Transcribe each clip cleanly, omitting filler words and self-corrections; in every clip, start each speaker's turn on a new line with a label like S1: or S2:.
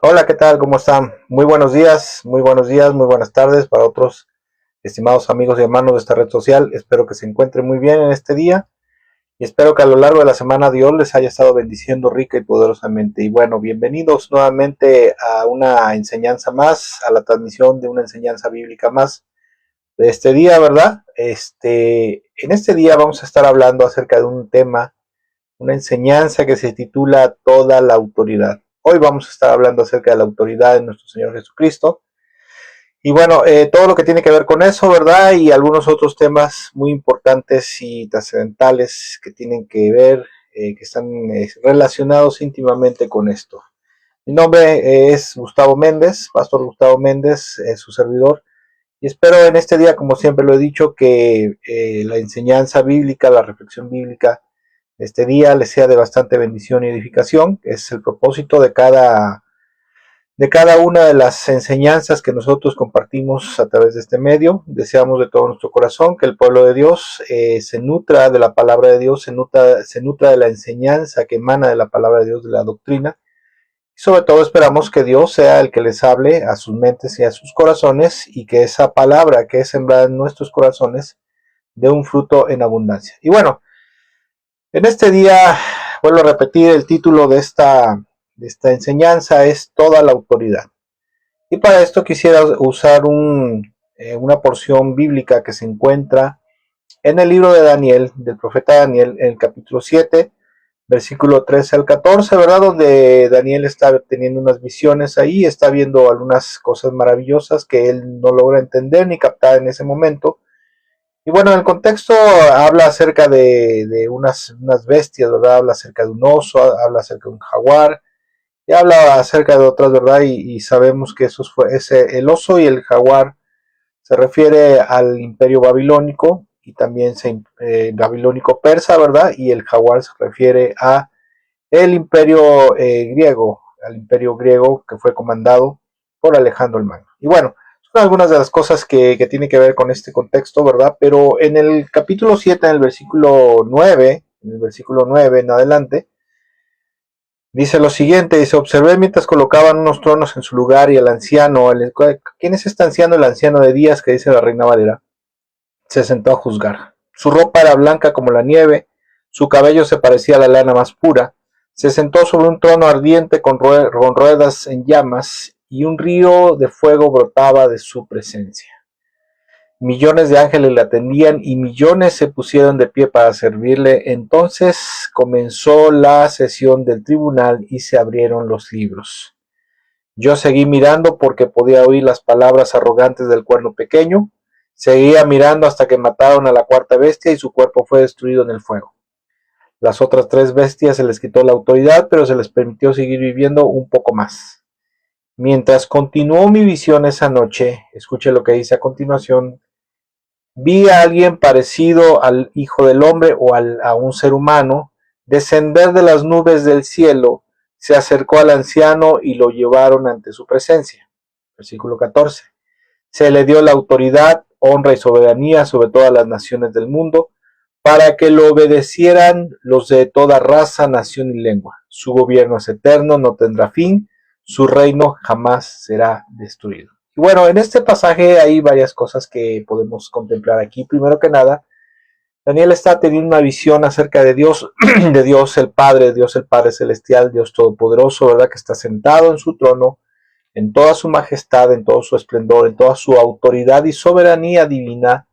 S1: Hola, ¿qué tal? ¿Cómo están? Muy buenos días, muy buenos días, muy buenas tardes para otros estimados amigos y hermanos de esta red social. Espero que se encuentren muy bien en este día y espero que a lo largo de la semana Dios les haya estado bendiciendo rica y poderosamente. Y bueno, bienvenidos nuevamente a una enseñanza más, a la transmisión de una enseñanza bíblica más de este día, ¿verdad? En este día vamos a estar hablando acerca de un tema, una enseñanza que se titula Toda la autoridad. Hoy vamos a estar hablando acerca de la autoridad de nuestro Señor Jesucristo. Y bueno, todo lo que tiene que ver con eso, ¿verdad? Y algunos otros temas muy importantes y trascendentales que tienen que ver, que están relacionados íntimamente con esto. Mi nombre es Gustavo Méndez, Pastor Gustavo Méndez, su servidor. Y espero en este día, como siempre lo he dicho, que la enseñanza bíblica, la reflexión bíblica, este día les sea de bastante bendición y edificación, que es el propósito de cada una de las enseñanzas que nosotros compartimos a través de este medio. Deseamos de todo nuestro corazón que el pueblo de Dios se nutra de la palabra de Dios, se nutra de la enseñanza que emana de la palabra de Dios, de la doctrina. Y sobre todo esperamos que Dios sea el que les hable a sus mentes y a sus corazones y que esa palabra que es sembrada en nuestros corazones dé un fruto en abundancia. Y bueno, en este día, vuelvo a repetir, el título de esta enseñanza es Toda la autoridad. Y para esto quisiera usar una porción bíblica que se encuentra en el libro de Daniel, del profeta Daniel, en el capítulo 7, versículo 13 al 14, ¿verdad? Donde Daniel está teniendo unas visiones ahí, está viendo algunas cosas maravillosas que él no logra entender ni captar en ese momento. Y bueno, el contexto habla acerca de unas bestias, ¿verdad? Habla acerca de un oso, habla acerca de un jaguar, y habla acerca de otras, ¿verdad? Y sabemos que el oso y el jaguar se refiere al imperio babilónico y también babilónico persa, ¿verdad? Y el jaguar se refiere a el imperio griego, al imperio griego que fue comandado por Alejandro el Magno. Y bueno, son algunas de las cosas que tienen que ver con este contexto, ¿verdad? Pero en el capítulo 7, en el versículo 9 en adelante, dice lo siguiente, dice, observé mientras colocaban unos tronos en su lugar y el anciano, ¿quién es este anciano? El anciano de Días que dice la Reina Valera, se sentó a juzgar. Su ropa era blanca como la nieve, su cabello se parecía a la lana más pura. Se sentó sobre un trono ardiente con ruedas en llamas y un río de fuego brotaba de su presencia. Millones de ángeles le atendían y millones se pusieron de pie para servirle. Entonces comenzó la sesión del tribunal y se abrieron los libros. Yo seguí mirando porque podía oír las palabras arrogantes del cuerno pequeño. Seguía mirando hasta que mataron a la cuarta bestia y su cuerpo fue destruido en el fuego. Las otras tres bestias se les quitó la autoridad, pero se les permitió seguir viviendo un poco más. Mientras continuó mi visión esa noche, escuche lo que dice a continuación, vi a alguien parecido al Hijo del Hombre o a un ser humano descender de las nubes del cielo, se acercó al anciano y lo llevaron ante su presencia. Versículo 14. Se le dio la autoridad, honra y soberanía sobre todas las naciones del mundo, para que lo obedecieran los de toda raza, nación y lengua. Su gobierno es eterno, no tendrá fin, su reino jamás será destruido. Y bueno, en este pasaje hay varias cosas que podemos contemplar aquí. Primero que nada, Daniel está teniendo una visión acerca de Dios, de Dios el Padre Celestial, Dios Todopoderoso, ¿verdad? Que está sentado en su trono, en toda su majestad, en todo su esplendor, en toda su autoridad y soberanía divina.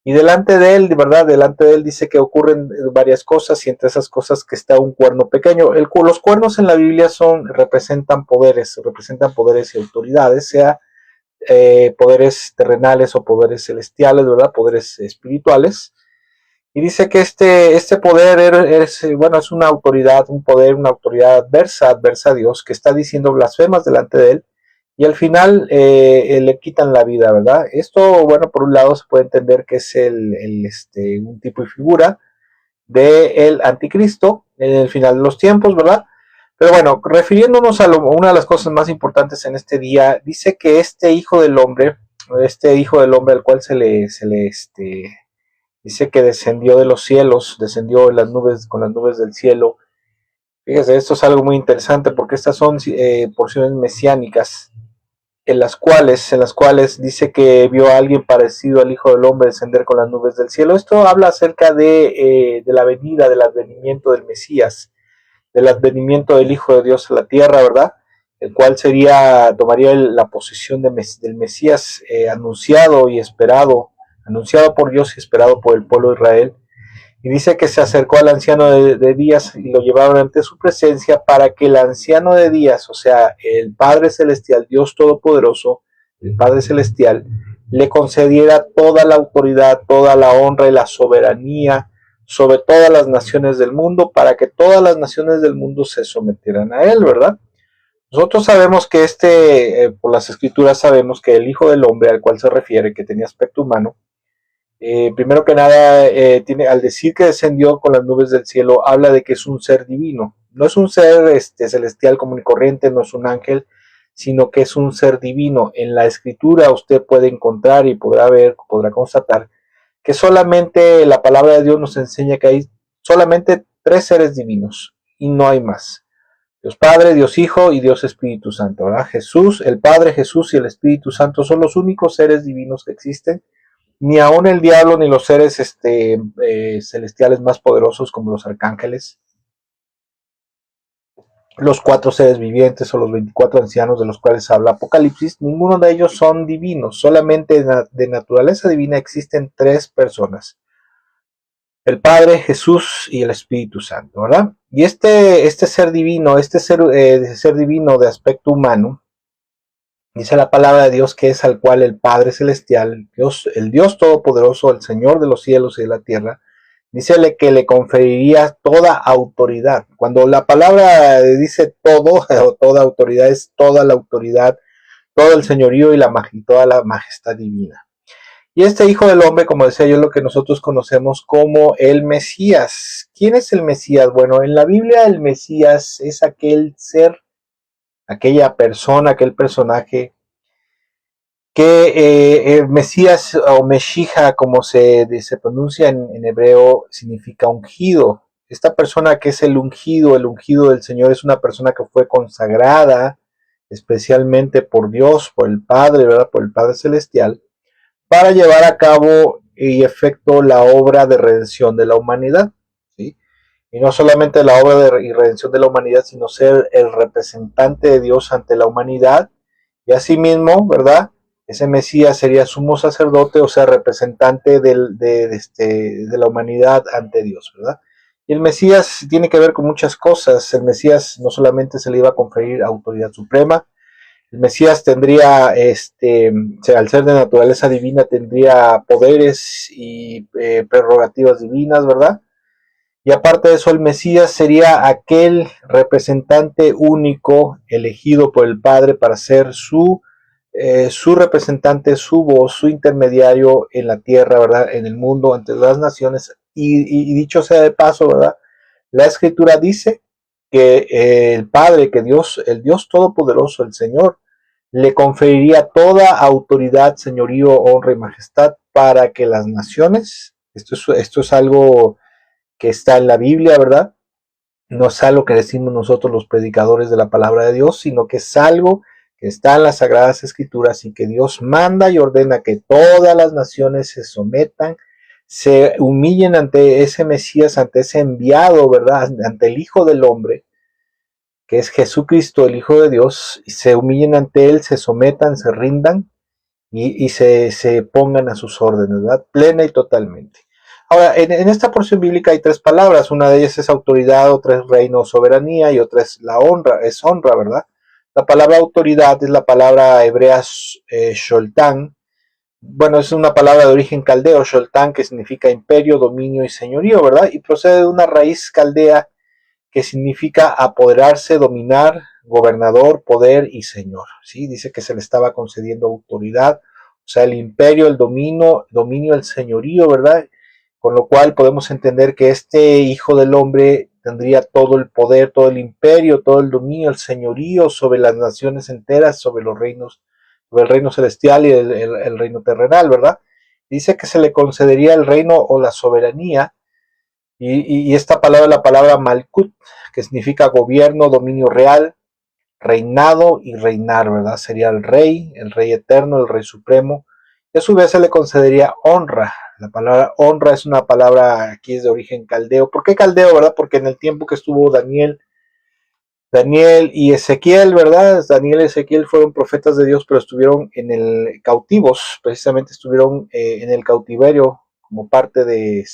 S1: Y delante de él, de verdad, delante de él dice que ocurren varias cosas y entre esas cosas que está un cuerno pequeño. Los cuernos en la Biblia representan poderes y autoridades, sea poderes terrenales o poderes celestiales, ¿verdad? Poderes espirituales. Y dice que este poder es una autoridad, un poder, una autoridad adversa a Dios, que está diciendo blasfemas delante de él, y al final le quitan la vida, ¿verdad? Esto, bueno, por un lado se puede entender que es un tipo y figura del anticristo en el final de los tiempos, ¿verdad? Pero bueno, refiriéndonos a una de las cosas más importantes en este día, dice que este hijo del hombre al cual dice que descendió de los cielos, descendió en las nubes, con las nubes del cielo, Fíjese, esto es algo muy interesante porque estas son porciones mesiánicas en las cuales dice que vio a alguien parecido al Hijo del Hombre descender con las nubes del cielo. Esto habla acerca de la venida, del advenimiento del Mesías, del advenimiento del Hijo de Dios a la tierra, ¿verdad? El cual tomaría la posición del Mesías anunciado y esperado, anunciado por Dios y esperado por el pueblo de Israel. Y dice que se acercó al anciano de Días y lo llevaron ante su presencia para que el anciano de Días, o sea, el Padre Celestial, Dios Todopoderoso, el Padre Celestial, le concediera toda la autoridad, toda la honra y la soberanía sobre todas las naciones del mundo, para que todas las naciones del mundo se sometieran a él, ¿verdad? Nosotros sabemos que por las escrituras sabemos que el Hijo del Hombre al cual se refiere, que tenía aspecto humano, primero que nada, al decir que descendió con las nubes del cielo, habla de que es un ser divino. No es un ser celestial común y corriente, no es un ángel, sino que es un ser divino. En la escritura usted puede encontrar y podrá constatar que solamente la palabra de Dios nos enseña que hay solamente tres seres divinos y no hay más. Dios Padre, Dios Hijo y Dios Espíritu Santo, ¿verdad? Jesús, el Padre, Jesús y el Espíritu Santo son los únicos seres divinos que existen. Ni aun el diablo ni los seres celestiales más poderosos como los arcángeles, los cuatro seres vivientes o los 24 ancianos de los cuales habla Apocalipsis, ninguno de ellos son divinos. Solamente de naturaleza divina existen tres personas: el Padre, Jesús y el Espíritu Santo, ¿verdad? Y este ser divino, ser divino de aspecto humano, dice la palabra de Dios que es al cual el Padre Celestial, Dios, el Dios Todopoderoso, el Señor de los cielos y de la tierra, dícele que le conferiría toda autoridad. Cuando la palabra dice todo, o toda autoridad, es toda la autoridad, todo el señorío y toda la majestad divina. Y este Hijo del Hombre, como decía yo, es lo que nosotros conocemos como el Mesías. ¿Quién es el Mesías? Bueno, en la Biblia el Mesías es aquel ser, aquella persona, aquel personaje que Mesías o Meshija, como se pronuncia en hebreo, significa ungido. Esta persona que es el ungido del Señor, es una persona que fue consagrada especialmente por Dios, por el Padre, ¿verdad? Por el Padre Celestial, para llevar a cabo y efecto la obra de redención de la humanidad, ¿sí? Y no solamente la obra de redención de la humanidad, sino ser el representante de Dios ante la humanidad. Y asimismo, ¿verdad? Ese Mesías sería sumo sacerdote, o sea, representante de la humanidad ante Dios, ¿verdad? Y el Mesías tiene que ver con muchas cosas. El Mesías no solamente se le iba a conferir autoridad suprema, el Mesías tendría, al ser de naturaleza divina, tendría poderes y prerrogativas divinas, ¿verdad? Y aparte de eso, el Mesías sería aquel representante único elegido por el Padre para ser su representante, su voz, su intermediario en la tierra, ¿verdad? En el mundo, ante las naciones. Y dicho sea de paso, ¿verdad? La Escritura dice que el Padre, que Dios, el Dios Todopoderoso, el Señor, le conferiría toda autoridad, señorío, honra y majestad para que las naciones, esto es algo que está en la Biblia, ¿verdad? No es algo que decimos nosotros los predicadores de la palabra de Dios, sino que es algo que está en las Sagradas Escrituras y que Dios manda y ordena que todas las naciones se sometan, se humillen ante ese Mesías, ante ese enviado, ¿verdad? Ante el Hijo del Hombre, que es Jesucristo, el Hijo de Dios, y se humillen ante Él, se sometan, se rindan y se pongan a sus órdenes, ¿verdad? Plena y totalmente. Ahora, en esta porción bíblica hay tres palabras. Una de ellas es autoridad, otra es reino o soberanía y otra es la honra, ¿verdad? La palabra autoridad es la palabra hebrea sholtán. Bueno, es una palabra de origen caldeo, sholtán, que significa imperio, dominio y señorío, ¿verdad? Y procede de una raíz caldea que significa apoderarse, dominar, gobernador, poder y señor. ¿Sí? Dice que se le estaba concediendo autoridad, o sea, el imperio, el dominio, el señorío, ¿verdad? Con lo cual podemos entender que este Hijo del Hombre tendría todo el poder, todo el imperio, todo el dominio, el señorío sobre las naciones enteras, sobre los reinos, sobre el reino celestial y el reino terrenal, ¿verdad? Dice que se le concedería el reino o la soberanía Y esta palabra es la palabra Malkut, que significa gobierno, dominio real, reinado y reinar, ¿verdad? Sería el rey eterno, el rey supremo. Y a su vez se le concedería honra. La palabra honra es una palabra, aquí es de origen caldeo. ¿Por qué caldeo, verdad? Porque en el tiempo que estuvo Daniel y Ezequiel, ¿verdad? Daniel y Ezequiel fueron profetas de Dios, pero estuvieron en el cautivos, precisamente estuvieron en el cautiverio como parte del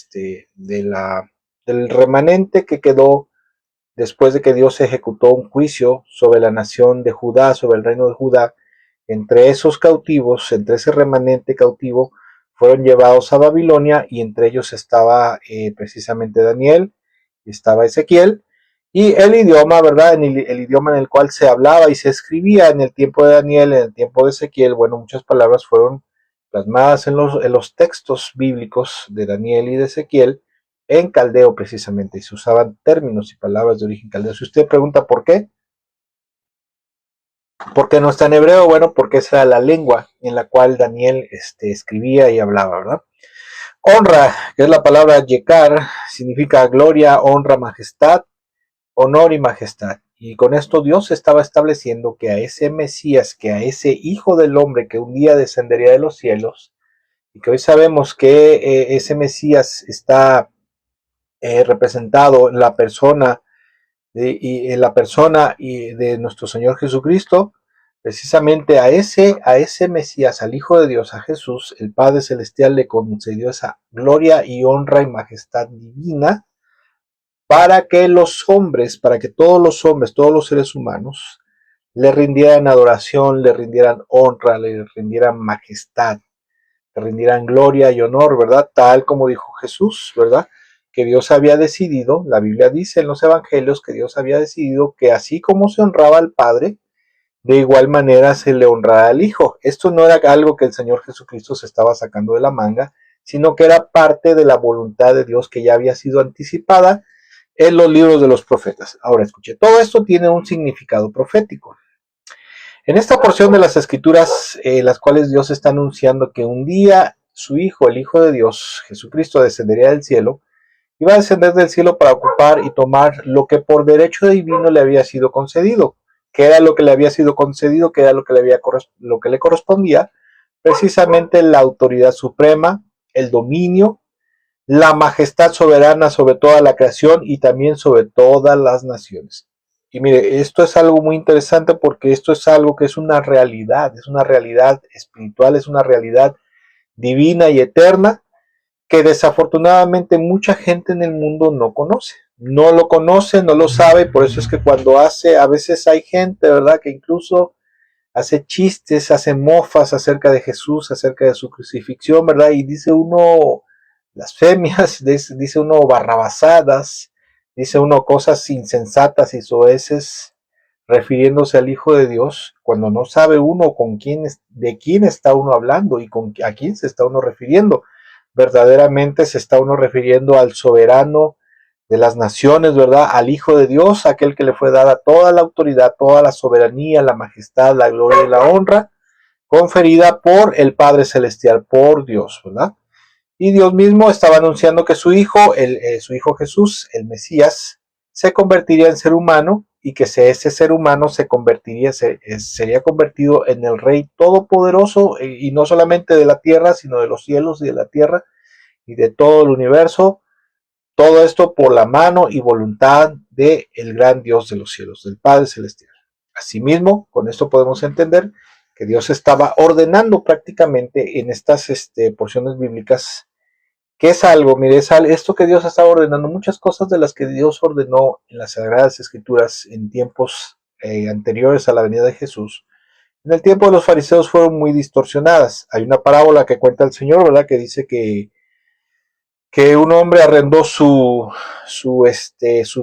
S1: remanente que quedó después de que Dios ejecutó un juicio sobre la nación de Judá, sobre el reino de Judá. Entre esos cautivos, entre ese remanente cautivo, fueron llevados a Babilonia y entre ellos estaba precisamente Daniel, estaba Ezequiel, y el idioma, ¿verdad? El idioma en el cual se hablaba y se escribía en el tiempo de Daniel, en el tiempo de Ezequiel, bueno, muchas palabras fueron plasmadas en los textos bíblicos de Daniel y de Ezequiel en caldeo precisamente, y se usaban términos y palabras de origen caldeo. Si usted pregunta por qué no está en hebreo, bueno, porque esa era la lengua en la cual Daniel escribía y hablaba, ¿verdad? Honra, que es la palabra yekar, significa gloria, honra, majestad, honor y majestad. Y con esto Dios estaba estableciendo que a ese Mesías, que a ese Hijo del Hombre que un día descendería de los cielos, y que hoy sabemos que ese Mesías está representado en la persona de nuestro Señor Jesucristo, precisamente a ese Mesías, al Hijo de Dios, a Jesús, el Padre Celestial le concedió esa gloria y honra y majestad divina para que los hombres, para que todos los hombres, todos los seres humanos, le rindieran adoración, le rindieran honra, le rindieran majestad, le rindieran gloria y honor, ¿verdad? Tal como dijo Jesús, ¿verdad? Que Dios había decidido, la Biblia dice en los evangelios que Dios había decidido que así como se honraba al Padre, de igual manera se le honrará al Hijo. Esto no era algo que el Señor Jesucristo se estaba sacando de la manga, sino que era parte de la voluntad de Dios que ya había sido anticipada en los libros de los profetas. Ahora escuche, todo esto tiene un significado profético. En esta porción de las escrituras, las cuales Dios está anunciando que un día su Hijo, el Hijo de Dios, Jesucristo, descendería del cielo, iba a descender del cielo para ocupar y tomar lo que por derecho divino le había sido concedido. ¿Qué era lo que le había sido concedido? ¿Qué era lo que le correspondía? Precisamente la autoridad suprema, el dominio, la majestad soberana sobre toda la creación y también sobre todas las naciones. Y mire, esto es algo muy interesante porque esto es algo que es una realidad espiritual, es una realidad divina y eterna que desafortunadamente mucha gente en el mundo no conoce. No lo conoce, no lo sabe, por eso es que cuando a veces hay gente, ¿verdad?, que incluso hace chistes, hace mofas acerca de Jesús, acerca de su crucifixión, ¿verdad? Y dice uno blasfemias, dice uno barrabasadas, dice uno cosas insensatas y soeces refiriéndose al Hijo de Dios, cuando no sabe uno de quién está uno hablando y a quién se está uno refiriendo. Verdaderamente se está uno refiriendo al soberano de las naciones, ¿verdad? Al Hijo de Dios, aquel que le fue dada toda la autoridad, toda la soberanía, la majestad, la gloria y la honra, conferida por el Padre Celestial, por Dios, ¿verdad? Y Dios mismo estaba anunciando que su su Hijo Jesús, el Mesías, se convertiría en ser humano y que ese ser humano sería convertido en el Rey Todopoderoso y no solamente de la tierra, sino de los cielos y de la tierra y de todo el universo. Todo esto por la mano y voluntad del gran Dios de los cielos, del Padre Celestial. Asimismo, con esto podemos entender que Dios estaba ordenando prácticamente en estas porciones bíblicas, que es algo, mire, esto que Dios estaba ordenando, muchas cosas de las que Dios ordenó en las Sagradas Escrituras en tiempos anteriores a la venida de Jesús, en el tiempo de los fariseos fueron muy distorsionadas. Hay una parábola que cuenta el Señor, ¿verdad?, que dice que un hombre arrendó su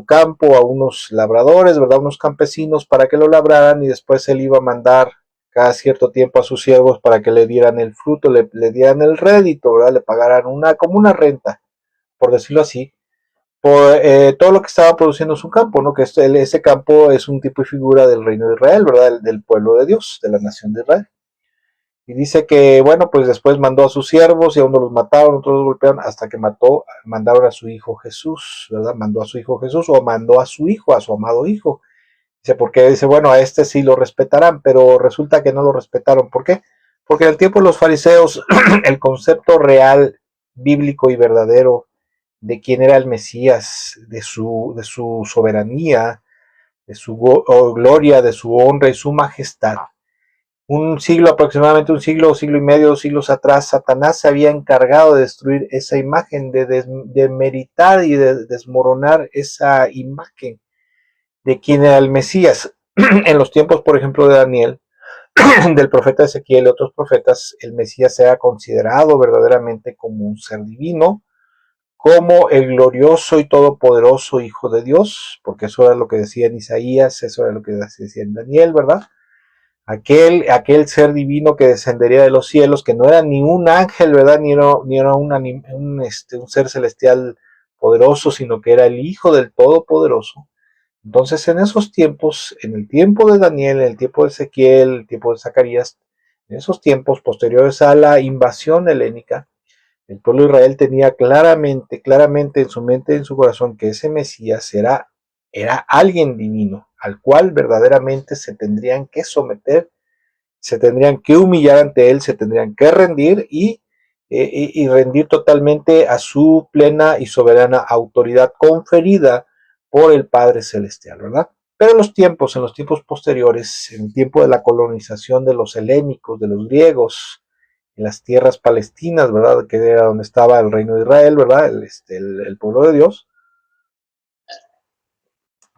S1: campo a unos labradores, ¿verdad?, unos campesinos para que lo labraran y después él iba a mandar cada cierto tiempo a sus siervos para que le dieran el fruto, le dieran el rédito, ¿verdad?, le pagaran como una renta, por decirlo así, por todo lo que estaba produciendo su campo, ¿no? Que ese campo es un tipo y figura del reino de Israel, ¿verdad?, del pueblo de Dios, de la nación de Israel. Y dice que, bueno, pues después mandó a sus siervos y a unos los mataron, otros los golpearon, hasta que mandaron a su hijo Jesús, ¿verdad? Mandó a su hijo Jesús o mandó a su hijo, a su amado hijo. Dice, porque dice, bueno, a este sí lo respetarán, pero resulta que no lo respetaron. ¿Por qué? Porque en el tiempo de los fariseos, el concepto real, bíblico y verdadero de quién era el Mesías, de su soberanía, de su gloria, de su honra y su majestad. Un siglo, aproximadamente un siglo, siglo y medio, 2 siglos atrás, Satanás se había encargado de destruir esa imagen, de demeritar y de desmoronar esa imagen de quién era el Mesías. En los tiempos, por ejemplo, de Daniel, del profeta Ezequiel y otros profetas, el Mesías era considerado verdaderamente como un ser divino, como el glorioso y todopoderoso Hijo de Dios, porque eso era lo que decía en Isaías, eso era lo que decía en Daniel, ¿verdad? Aquel ser divino que descendería de los cielos, que no era ni un ángel, ¿verdad? Ni era un ser celestial poderoso, sino que era el Hijo del Todopoderoso. Entonces, en esos tiempos, en el tiempo de Daniel, en el tiempo de Ezequiel, en el tiempo de Zacarías, en esos tiempos posteriores a la invasión helénica, el pueblo de Israel tenía claramente en su mente y en su corazón que ese Mesías era alguien divino, al cual verdaderamente se tendrían que someter, se tendrían que humillar ante él, se tendrían que rendir y rendir totalmente a su plena y soberana autoridad conferida por el Padre Celestial, ¿verdad? Pero en los tiempos posteriores, en el tiempo de la colonización de los helénicos, de los griegos, en las tierras palestinas, ¿verdad? Que era donde estaba el reino de Israel, ¿verdad? El pueblo de Dios.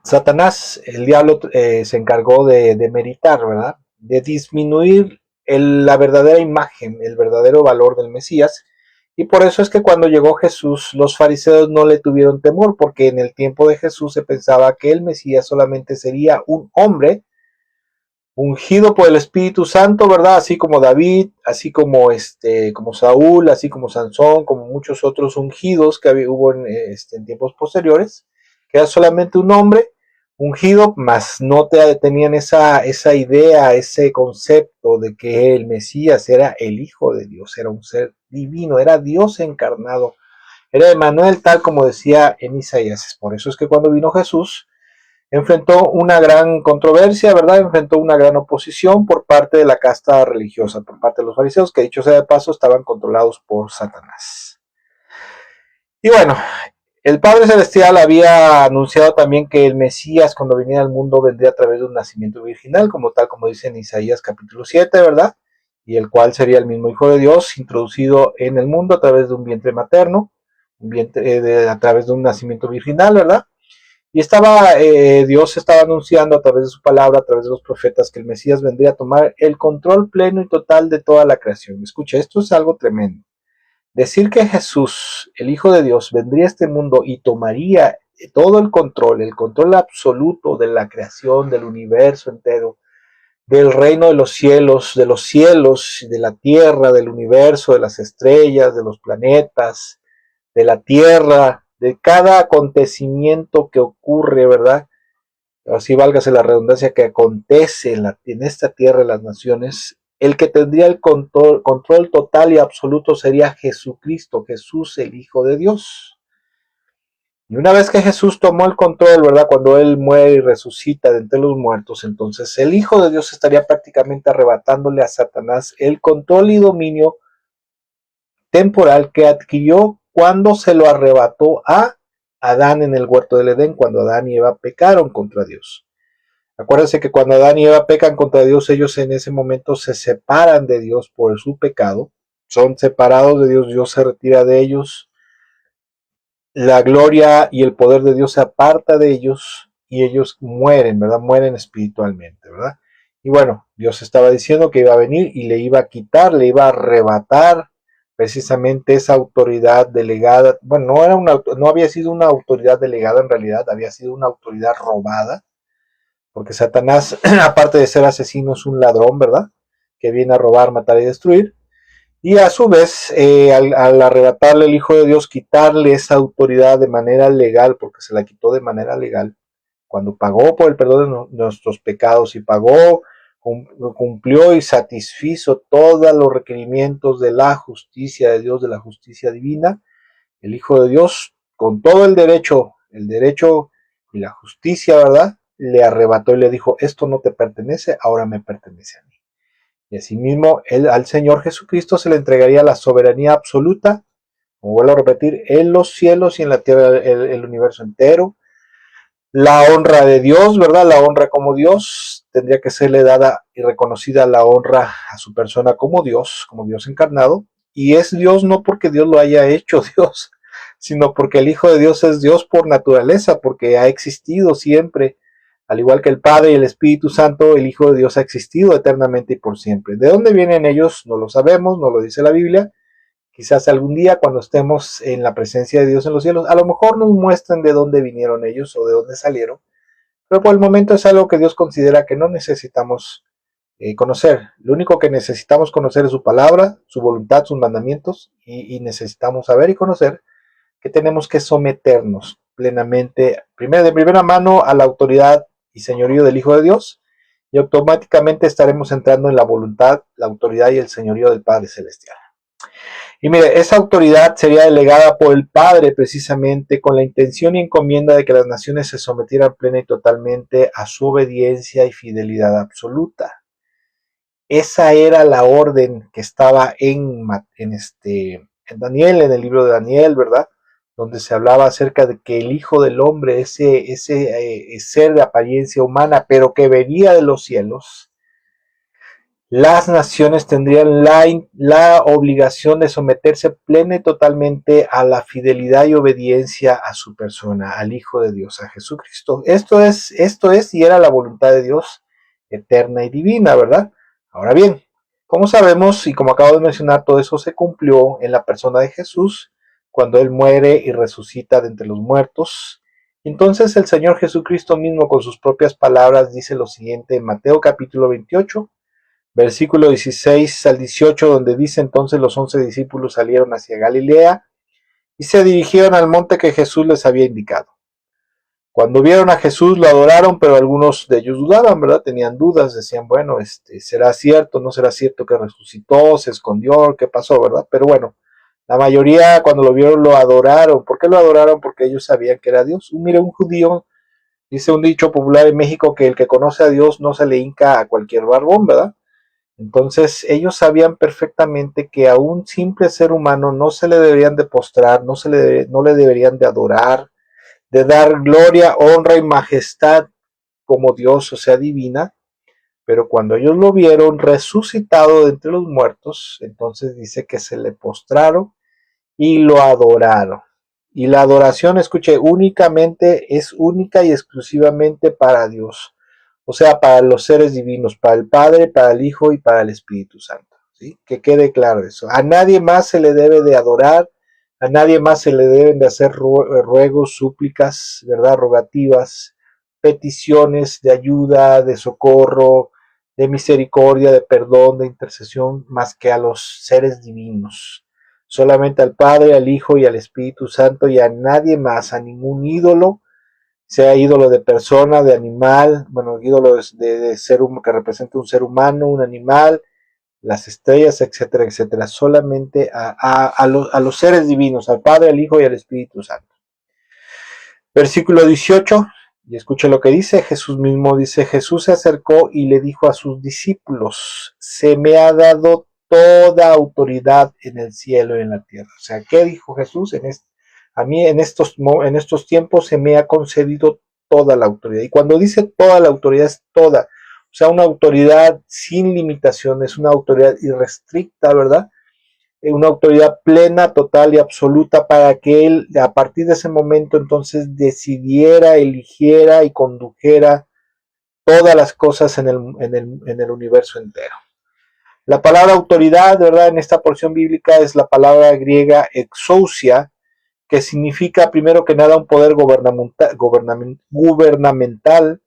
S1: Satanás, el diablo, se encargó de meritar, ¿verdad? De disminuir la verdadera imagen, el verdadero valor del Mesías. Y por eso es que cuando llegó Jesús, los fariseos no le tuvieron temor, porque en el tiempo de Jesús se pensaba que el Mesías solamente sería un hombre ungido por el Espíritu Santo, ¿verdad? Así como David, así como Saúl, así como Sansón, como muchos otros ungidos que hubo en tiempos posteriores, que era solamente un hombre ungido, mas no tenían esa idea, ese concepto de que el Mesías era el Hijo de Dios, era un ser divino, era Dios encarnado, era Emmanuel, tal como decía en Isaías. Por eso es que cuando vino Jesús, enfrentó una gran controversia, ¿verdad? Enfrentó una gran oposición por parte de la casta religiosa, por parte de los fariseos, que dicho sea de paso, estaban controlados por Satanás. Y bueno, el Padre Celestial había anunciado también que el Mesías, cuando viniera al mundo, vendría a través de un nacimiento virginal, como dice en Isaías capítulo 7, ¿verdad? Y el cual sería el mismo Hijo de Dios, introducido en el mundo a través de un vientre materno, a través de un nacimiento virginal, ¿verdad? Y Dios estaba anunciando a través de su palabra, a través de los profetas, que el Mesías vendría a tomar el control pleno y total de toda la creación. Escucha, esto es algo tremendo. Decir que Jesús, el Hijo de Dios, vendría a este mundo y tomaría todo el control absoluto de la creación, del universo entero, del reino de los cielos, de la tierra, del universo, de las estrellas, de los planetas, de la tierra, de cada acontecimiento que ocurre, ¿verdad? Así válgase la redundancia, que acontece en esta tierra de las naciones, el que tendría el control total y absoluto sería Jesucristo, Jesús el Hijo de Dios. Y una vez que Jesús tomó el control, ¿verdad? Cuando Él muere y resucita de entre los muertos, entonces el Hijo de Dios estaría prácticamente arrebatándole a Satanás el control y dominio temporal que adquirió cuando se lo arrebató a Adán en el huerto del Edén, cuando Adán y Eva pecaron contra Dios. Acuérdense que cuando Adán y Eva pecan contra Dios, ellos en ese momento se separan de Dios por su pecado, son separados de Dios, Dios se retira de ellos, la gloria y el poder de Dios se aparta de ellos y ellos mueren, ¿verdad? Mueren espiritualmente, ¿verdad? Y bueno, Dios estaba diciendo que iba a venir y le iba a quitar, le iba a arrebatar precisamente esa autoridad delegada. Bueno, no había sido una autoridad delegada en realidad, había sido una autoridad robada, porque Satanás, aparte de ser asesino, es un ladrón, ¿verdad? Que viene a robar, matar y destruir. Y a su vez, al arrebatarle el Hijo de Dios, quitarle esa autoridad de manera legal, porque se la quitó de manera legal, cuando pagó por el perdón de nuestros pecados y pagó cumplió y satisfizo todos los requerimientos de la justicia de Dios, de la justicia divina. El Hijo de Dios, con todo el derecho y la justicia, ¿verdad? Le arrebató y le dijo, esto no te pertenece, ahora me pertenece a mí. Y asimismo, al Señor Jesucristo se le entregaría la soberanía absoluta, como vuelvo a repetir, en los cielos y en la tierra, el universo entero. La honra de Dios, ¿verdad? La honra como Dios, tendría que serle dada y reconocida la honra a su persona como Dios encarnado. Y es Dios no porque Dios lo haya hecho Dios, sino porque el Hijo de Dios es Dios por naturaleza, porque ha existido siempre. Al igual que el Padre y el Espíritu Santo, el Hijo de Dios ha existido eternamente y por siempre. ¿De dónde vienen ellos? No lo sabemos, no lo dice la Biblia. Quizás algún día cuando estemos en la presencia de Dios en los cielos, a lo mejor nos muestran de dónde vinieron ellos o de dónde salieron, pero por el momento es algo que Dios considera que no necesitamos conocer. Lo único que necesitamos conocer es su palabra, su voluntad, sus mandamientos, y necesitamos saber y conocer que tenemos que someternos plenamente, primero de primera mano, a la autoridad y señorío del Hijo de Dios, y automáticamente estaremos entrando en la voluntad, la autoridad y el señorío del Padre Celestial. Y mire, esa autoridad sería delegada por el Padre precisamente con la intención y encomienda de que las naciones se sometieran plena y totalmente a su obediencia y fidelidad absoluta. Esa era la orden que estaba en Daniel, en el libro de Daniel, ¿verdad? Donde se hablaba acerca de que el Hijo del Hombre, ese ser de apariencia humana, pero que venía de los cielos, las naciones tendrían la obligación de someterse plena y totalmente a la fidelidad y obediencia a su persona, al Hijo de Dios, a Jesucristo. Esto es y era la voluntad de Dios eterna y divina, ¿verdad? Ahora bien, como sabemos y como acabo de mencionar, todo eso se cumplió en la persona de Jesús, cuando Él muere y resucita de entre los muertos. Entonces el Señor Jesucristo mismo con sus propias palabras dice lo siguiente en Mateo capítulo 28, versículo 16 al 18, donde dice entonces los 11 discípulos salieron hacia Galilea y se dirigieron al monte que Jesús les había indicado. Cuando vieron a Jesús lo adoraron, pero algunos de ellos dudaban, ¿verdad? Tenían dudas, decían, bueno, ¿será cierto? ¿No será cierto que resucitó? ¿Se escondió? ¿Qué pasó, verdad? Pero bueno, la mayoría cuando lo vieron lo adoraron. ¿Por qué lo adoraron? Porque ellos sabían que era Dios. Mire, un judío, dice un dicho popular en México, que el que conoce a Dios no se le hinca a cualquier barbón, ¿verdad? Entonces ellos sabían perfectamente que a un simple ser humano no se le deberían de postrar, no le deberían de adorar, de dar gloria, honra y majestad como Dios, o sea, divina. Pero cuando ellos lo vieron resucitado de entre los muertos, entonces dice que se le postraron y lo adoraron. Y la adoración, escuche, únicamente es única y exclusivamente para Dios. O sea, para los seres divinos, para el Padre, para el Hijo y para el Espíritu Santo. ¿Sí? Que quede claro eso. A nadie más se le debe de adorar, a nadie más se le deben de hacer ruegos, súplicas, ¿verdad? Rogativas, peticiones de ayuda, de socorro, de misericordia, de perdón, de intercesión, más que a los seres divinos. Solamente al Padre, al Hijo y al Espíritu Santo, y a nadie más, a ningún ídolo, sea ídolo de persona, de animal, bueno, ídolo de ser que representa un ser humano, un animal, las estrellas, etcétera, etcétera, solamente a los seres divinos, al Padre, al Hijo y al Espíritu Santo. Versículo 18, y escuche lo que dice, Jesús mismo dice, Jesús se acercó y le dijo a sus discípulos, se me ha dado toda autoridad en el cielo y en la tierra. O sea, ¿qué dijo Jesús? A mí en estos tiempos se me ha concedido toda la autoridad. Y cuando dice toda la autoridad es toda. O sea, una autoridad sin limitaciones, una autoridad irrestricta, ¿verdad? Una autoridad plena, total y absoluta para que Él, a partir de ese momento, entonces decidiera, eligiera y condujera todas las cosas en el universo entero. La palabra autoridad, ¿verdad? En esta porción bíblica es la palabra griega exousia, que significa primero que nada un poder gubernamental,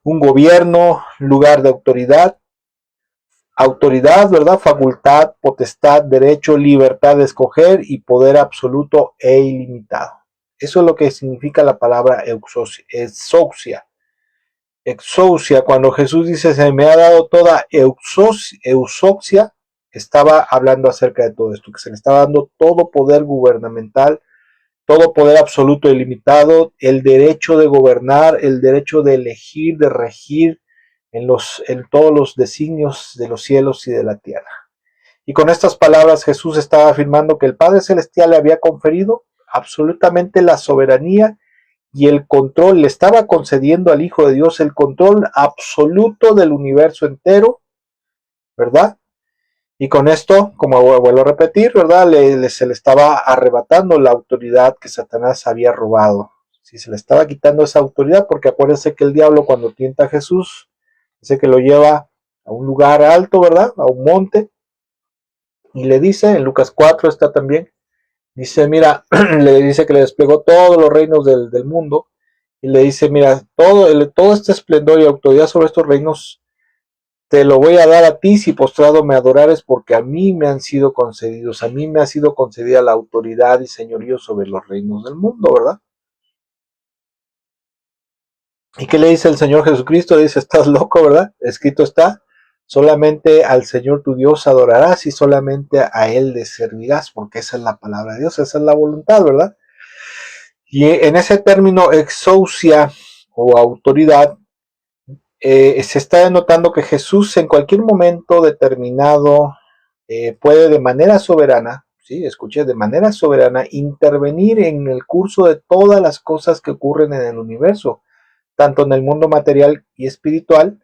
S1: un gobierno, lugar de autoridad, ¿verdad? Facultad, potestad, derecho, libertad de escoger y poder absoluto e ilimitado. Eso es lo que significa la palabra exousia. exousia, cuando Jesús dice se me ha dado toda eusoxia, estaba hablando acerca de todo esto, que se le estaba dando todo poder gubernamental, todo poder absoluto y limitado, el derecho de gobernar, el derecho de elegir, de regir en todos los designios de los cielos y de la tierra. Y con estas palabras Jesús estaba afirmando que el Padre Celestial le había conferido absolutamente la soberanía y el control, le estaba concediendo al Hijo de Dios el control absoluto del universo entero, ¿verdad? Y con esto, como vuelvo a repetir, ¿verdad? Se le estaba arrebatando la autoridad que Satanás había robado. Sí, se le estaba quitando esa autoridad, porque acuérdense que el diablo cuando tienta a Jesús, dice que lo lleva a un lugar alto, ¿verdad? A un monte, y le dice, en Lucas 4 está también, dice, mira, le dice que le desplegó todos los reinos del mundo, y le dice, mira, todo este esplendor y autoridad sobre estos reinos te lo voy a dar a ti si postrado me adorares, porque a mí me han sido concedidos, a mí me ha sido concedida la autoridad y señorío sobre los reinos del mundo, ¿verdad? ¿Y qué le dice el Señor Jesucristo? Dice, estás loco, ¿verdad? Escrito está, solamente al Señor tu Dios adorarás y solamente a Él le servirás, porque esa es la palabra de Dios, esa es la voluntad, ¿verdad? Y en ese término exousia o autoridad, se está denotando que Jesús en cualquier momento determinado puede de manera soberana, ¿sí? Escuché, de manera soberana intervenir en el curso de todas las cosas que ocurren en el universo, tanto en el mundo material y espiritual,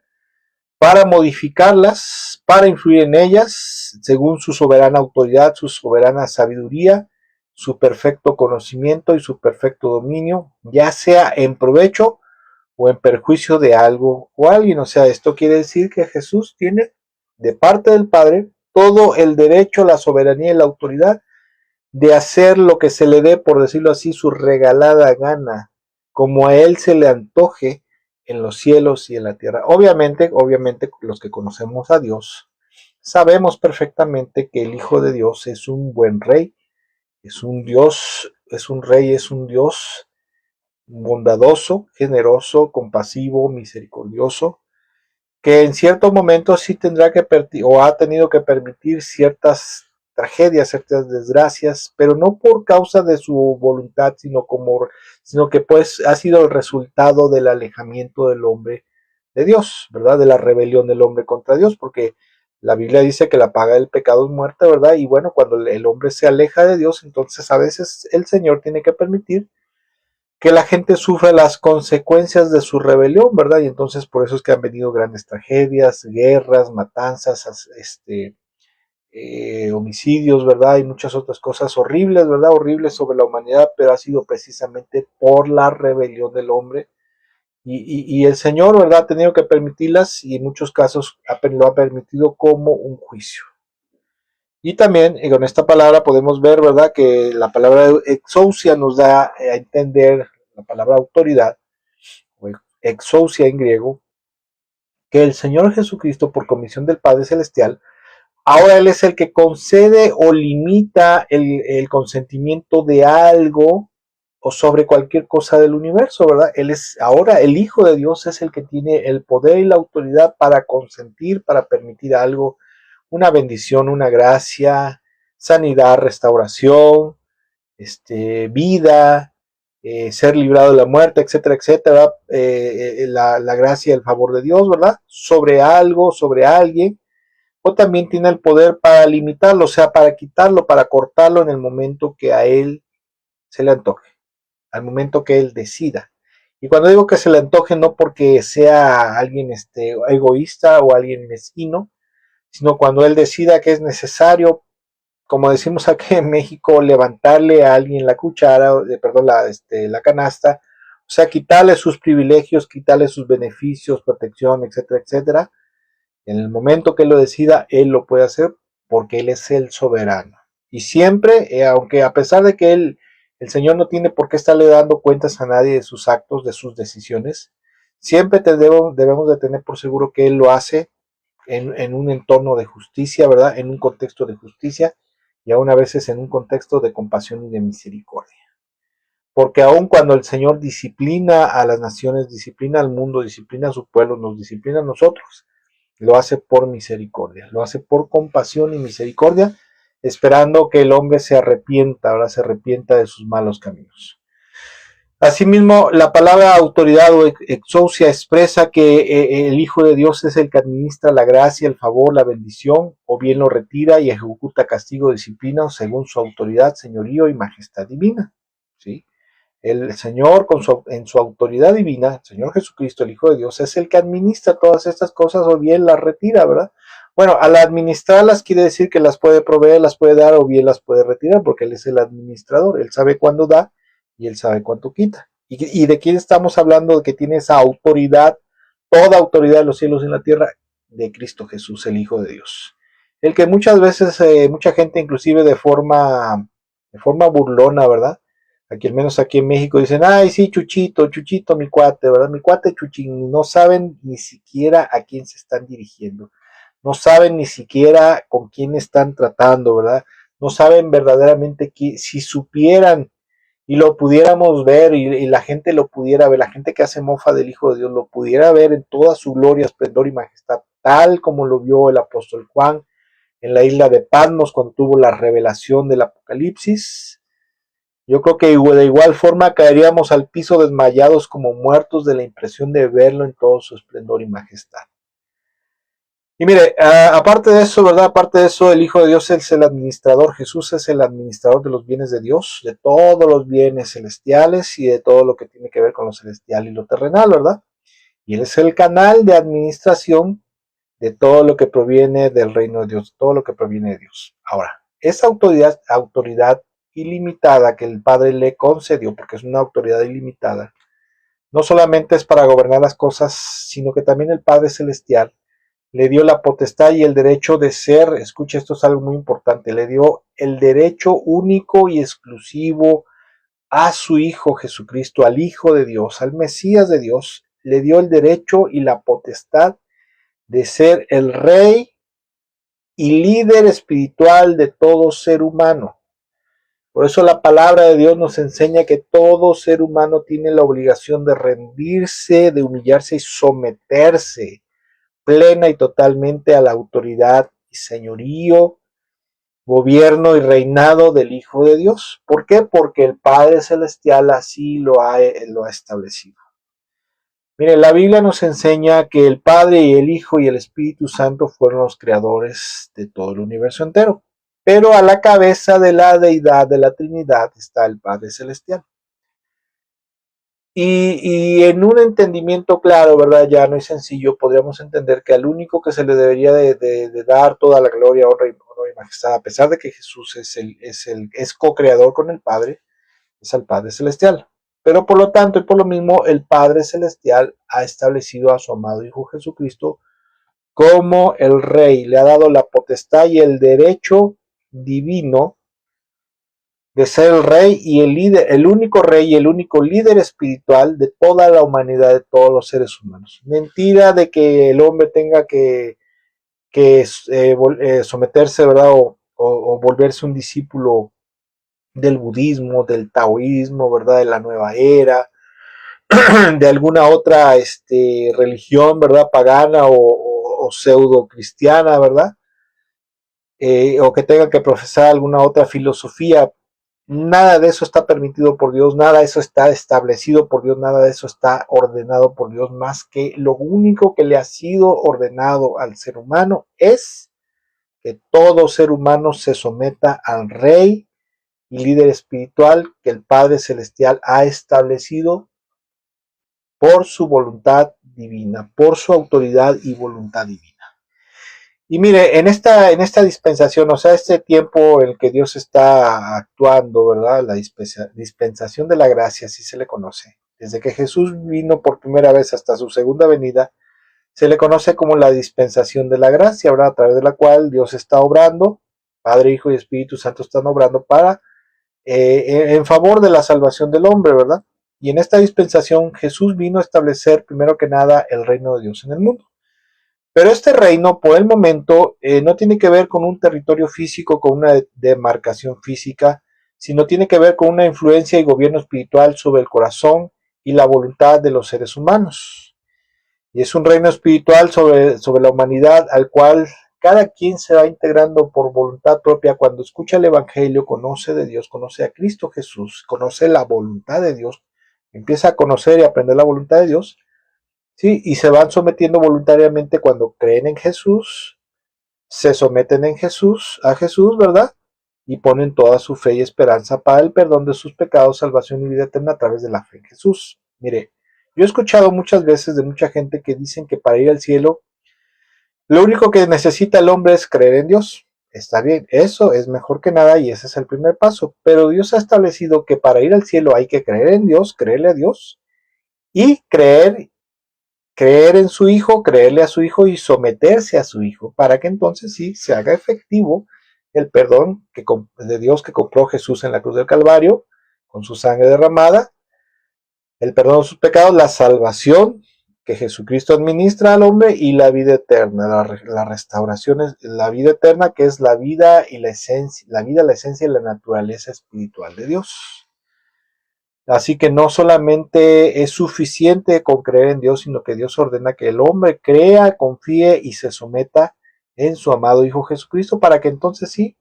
S1: para modificarlas, para influir en ellas, según su soberana autoridad, su soberana sabiduría, su perfecto conocimiento y su perfecto dominio, ya sea en provecho o en perjuicio de algo o alguien. O sea, esto quiere decir que Jesús tiene de parte del Padre todo el derecho, la soberanía y la autoridad de hacer lo que se le dé, por decirlo así, su regalada gana, como a Él se le antoje en los cielos y en la tierra. Obviamente, los que conocemos a Dios, sabemos perfectamente que el Hijo de Dios es un buen rey, es un Dios, es un rey, es un Dios bondadoso, generoso, compasivo, misericordioso, que en ciertos momentos sí tendrá que o ha tenido que permitir ciertas tragedias, ciertas desgracias, pero no por causa de su voluntad, sino que pues ha sido el resultado del alejamiento del hombre de Dios, ¿verdad? De la rebelión del hombre contra Dios, porque la Biblia dice que la paga del pecado es muerte, ¿verdad? Y bueno, cuando el hombre se aleja de Dios, entonces a veces el Señor tiene que permitir que la gente sufra las consecuencias de su rebelión, ¿verdad? Y entonces por eso es que han venido grandes tragedias, guerras, matanzas, homicidios, ¿verdad? Y muchas otras cosas horribles, ¿verdad? Horribles sobre la humanidad, pero ha sido precisamente por la rebelión del hombre. Y el Señor, ¿verdad? Ha tenido que permitirlas y en muchos casos lo ha permitido como un juicio. Y también con esta palabra podemos ver, ¿verdad? Que la palabra exousia nos da a entender la palabra autoridad, o exousia en griego, que el Señor Jesucristo, por comisión del Padre Celestial, ahora Él es el que concede o limita el consentimiento de algo o sobre cualquier cosa del universo, ¿verdad? Él es ahora el Hijo de Dios, es el que tiene el poder y la autoridad para consentir, para permitir algo, una bendición, una gracia, sanidad, restauración, vida, ser librado de la muerte, etcétera, etcétera, la gracia y el favor de Dios, ¿verdad? Sobre algo, sobre alguien, o también tiene el poder para limitarlo, o sea, para quitarlo, para cortarlo en el momento que a él se le antoje, al momento que él decida. Y cuando digo que se le antoje, no porque sea alguien egoísta o alguien mezquino, sino cuando él decida que es necesario, como decimos aquí en México, levantarle a alguien la cuchara, perdón, la canasta, o sea, quitarle sus privilegios, quitarle sus beneficios, protección, etcétera, etcétera. En el momento que él lo decida, él lo puede hacer porque él es el soberano. Y siempre, aunque a pesar de que el Señor no tiene por qué estarle dando cuentas a nadie de sus actos, de sus decisiones, siempre debemos de tener por seguro que él lo hace en un entorno de justicia, ¿verdad? En un contexto de justicia y aún a veces en un contexto de compasión y de misericordia. porque aun cuando el Señor disciplina a las naciones, disciplina al mundo, disciplina a su pueblo, nos disciplina a nosotros, lo hace por misericordia, lo hace por compasión y misericordia, esperando que el hombre se arrepienta, ahora se arrepienta de sus malos caminos. Asimismo, la palabra autoridad o exousia expresa que el Hijo de Dios es el que administra la gracia, el favor, la bendición, o bien lo retira y ejecuta castigo o disciplina según su autoridad, señorío y majestad divina. ¿Sí? El Señor, en su autoridad divina, el Señor Jesucristo, el Hijo de Dios, es el que administra todas estas cosas o bien las retira, ¿verdad? Bueno, al administrarlas quiere decir que las puede proveer, las puede dar o bien las puede retirar, porque Él es el administrador, Él sabe cuándo da y Él sabe cuánto quita. ¿Y de quién estamos hablando? De que tiene esa autoridad, toda autoridad de los cielos y en la tierra, de Cristo Jesús, el Hijo de Dios. El que muchas veces, mucha gente inclusive de forma burlona, ¿verdad? Aquí, al menos aquí en México, dicen, ay, sí, Chuchito, Chuchito, mi cuate, ¿verdad? Mi cuate Chuchín. No saben ni siquiera a quién se están dirigiendo. No saben ni siquiera con quién están tratando, ¿verdad? No saben verdaderamente si supieran y lo pudiéramos ver y la gente lo pudiera ver, la gente que hace mofa del Hijo de Dios lo pudiera ver en toda su gloria, esplendor y majestad, tal como lo vio el apóstol Juan en la isla de Patmos cuando tuvo la revelación del Apocalipsis. Yo creo que de igual forma caeríamos al piso desmayados como muertos de la impresión de verlo en todo su esplendor y majestad. Y mire, aparte de eso, ¿verdad? Aparte de eso, el Hijo de Dios es el administrador. Jesús es el administrador de los bienes de Dios, de todos los bienes celestiales y de todo lo que tiene que ver con lo celestial y lo terrenal, ¿verdad? Y Él es el canal de administración de todo lo que proviene del reino de Dios, todo lo que proviene de Dios. Ahora, esa autoridad ilimitada que el Padre le concedió, porque es una autoridad ilimitada, no solamente es para gobernar las cosas, sino que también el Padre Celestial le dio la potestad y el derecho de ser, escucha, esto es algo muy importante, le dio el derecho único y exclusivo a su Hijo Jesucristo, al Hijo de Dios, al Mesías de Dios, le dio el derecho y la potestad de ser el Rey y líder espiritual de todo ser humano. Por eso la palabra de Dios nos enseña que todo ser humano tiene la obligación de rendirse, de humillarse y someterse plena y totalmente a la autoridad y señorío, gobierno y reinado del Hijo de Dios. ¿Por qué? Porque el Padre Celestial así lo ha establecido. Mire, la Biblia nos enseña que el Padre y el Hijo y el Espíritu Santo fueron los creadores de todo el universo entero. Pero a la cabeza de la deidad de la Trinidad está el Padre Celestial. Y en un entendimiento claro, ¿verdad? Llano y sencillo, podríamos entender que al único que se le debería de dar toda la gloria, honra y majestad, a pesar de que Jesús es co-creador con el Padre, es al Padre Celestial. Pero por lo tanto y por lo mismo, el Padre Celestial ha establecido a su amado Hijo Jesucristo como el Rey, le ha dado la potestad y el derecho divino de ser el rey y el líder, el único rey y el único líder espiritual de toda la humanidad, de todos los seres humanos. Mentira de que el hombre tenga que someterse, ¿verdad? O volverse un discípulo del budismo, del taoísmo, ¿verdad? De la nueva era, de alguna otra religión, ¿verdad? Pagana o pseudo cristiana, ¿verdad? O que tenga que profesar alguna otra filosofía. Nada de eso está permitido por Dios, nada de eso está establecido por Dios, nada de eso está ordenado por Dios, más que lo único que le ha sido ordenado al ser humano es que todo ser humano se someta al Rey y líder espiritual que el Padre Celestial ha establecido por su voluntad divina, por su autoridad y voluntad divina. Y mire, en esta dispensación, o sea, este tiempo en el que Dios está actuando, ¿verdad? La dispensación de la gracia, así se le conoce. Desde que Jesús vino por primera vez hasta su segunda venida, se le conoce como la dispensación de la gracia, ¿verdad? A través de la cual Dios está obrando, Padre, Hijo y Espíritu Santo están obrando en favor de la salvación del hombre, ¿verdad? Y en esta dispensación Jesús vino a establecer primero que nada el reino de Dios en el mundo. Pero este reino, por el momento, no tiene que ver con un territorio físico, con una demarcación física, sino tiene que ver con una influencia y gobierno espiritual sobre el corazón y la voluntad de los seres humanos. Y es un reino espiritual sobre la humanidad al cual cada quien se va integrando por voluntad propia cuando escucha el Evangelio, conoce de Dios, conoce a Cristo Jesús, conoce la voluntad de Dios, empieza a conocer y aprender la voluntad de Dios, ¿sí? Y se van sometiendo voluntariamente cuando creen en Jesús, se someten a Jesús, ¿verdad? Y ponen toda su fe y esperanza para el perdón de sus pecados, salvación y vida eterna a través de la fe en Jesús. Mire, yo he escuchado muchas veces de mucha gente que dicen que para ir al cielo, lo único que necesita el hombre es creer en Dios. Está bien, eso es mejor que nada y ese es el primer paso. Pero Dios ha establecido que para ir al cielo hay que creer en Dios, creerle a Dios y creer en su Hijo, creerle a su Hijo y someterse a su Hijo, para que entonces sí se haga efectivo el perdón de Dios que compró Jesús en la cruz del Calvario, con su sangre derramada, el perdón de sus pecados, la salvación que Jesucristo administra al hombre y la vida eterna, la restauración es la vida eterna, que es la vida y la esencia, la esencia y la naturaleza espiritual de Dios. Así que no solamente es suficiente con creer en Dios, sino que Dios ordena que el hombre crea, confíe y se someta en su amado Hijo Jesucristo para que entonces sí,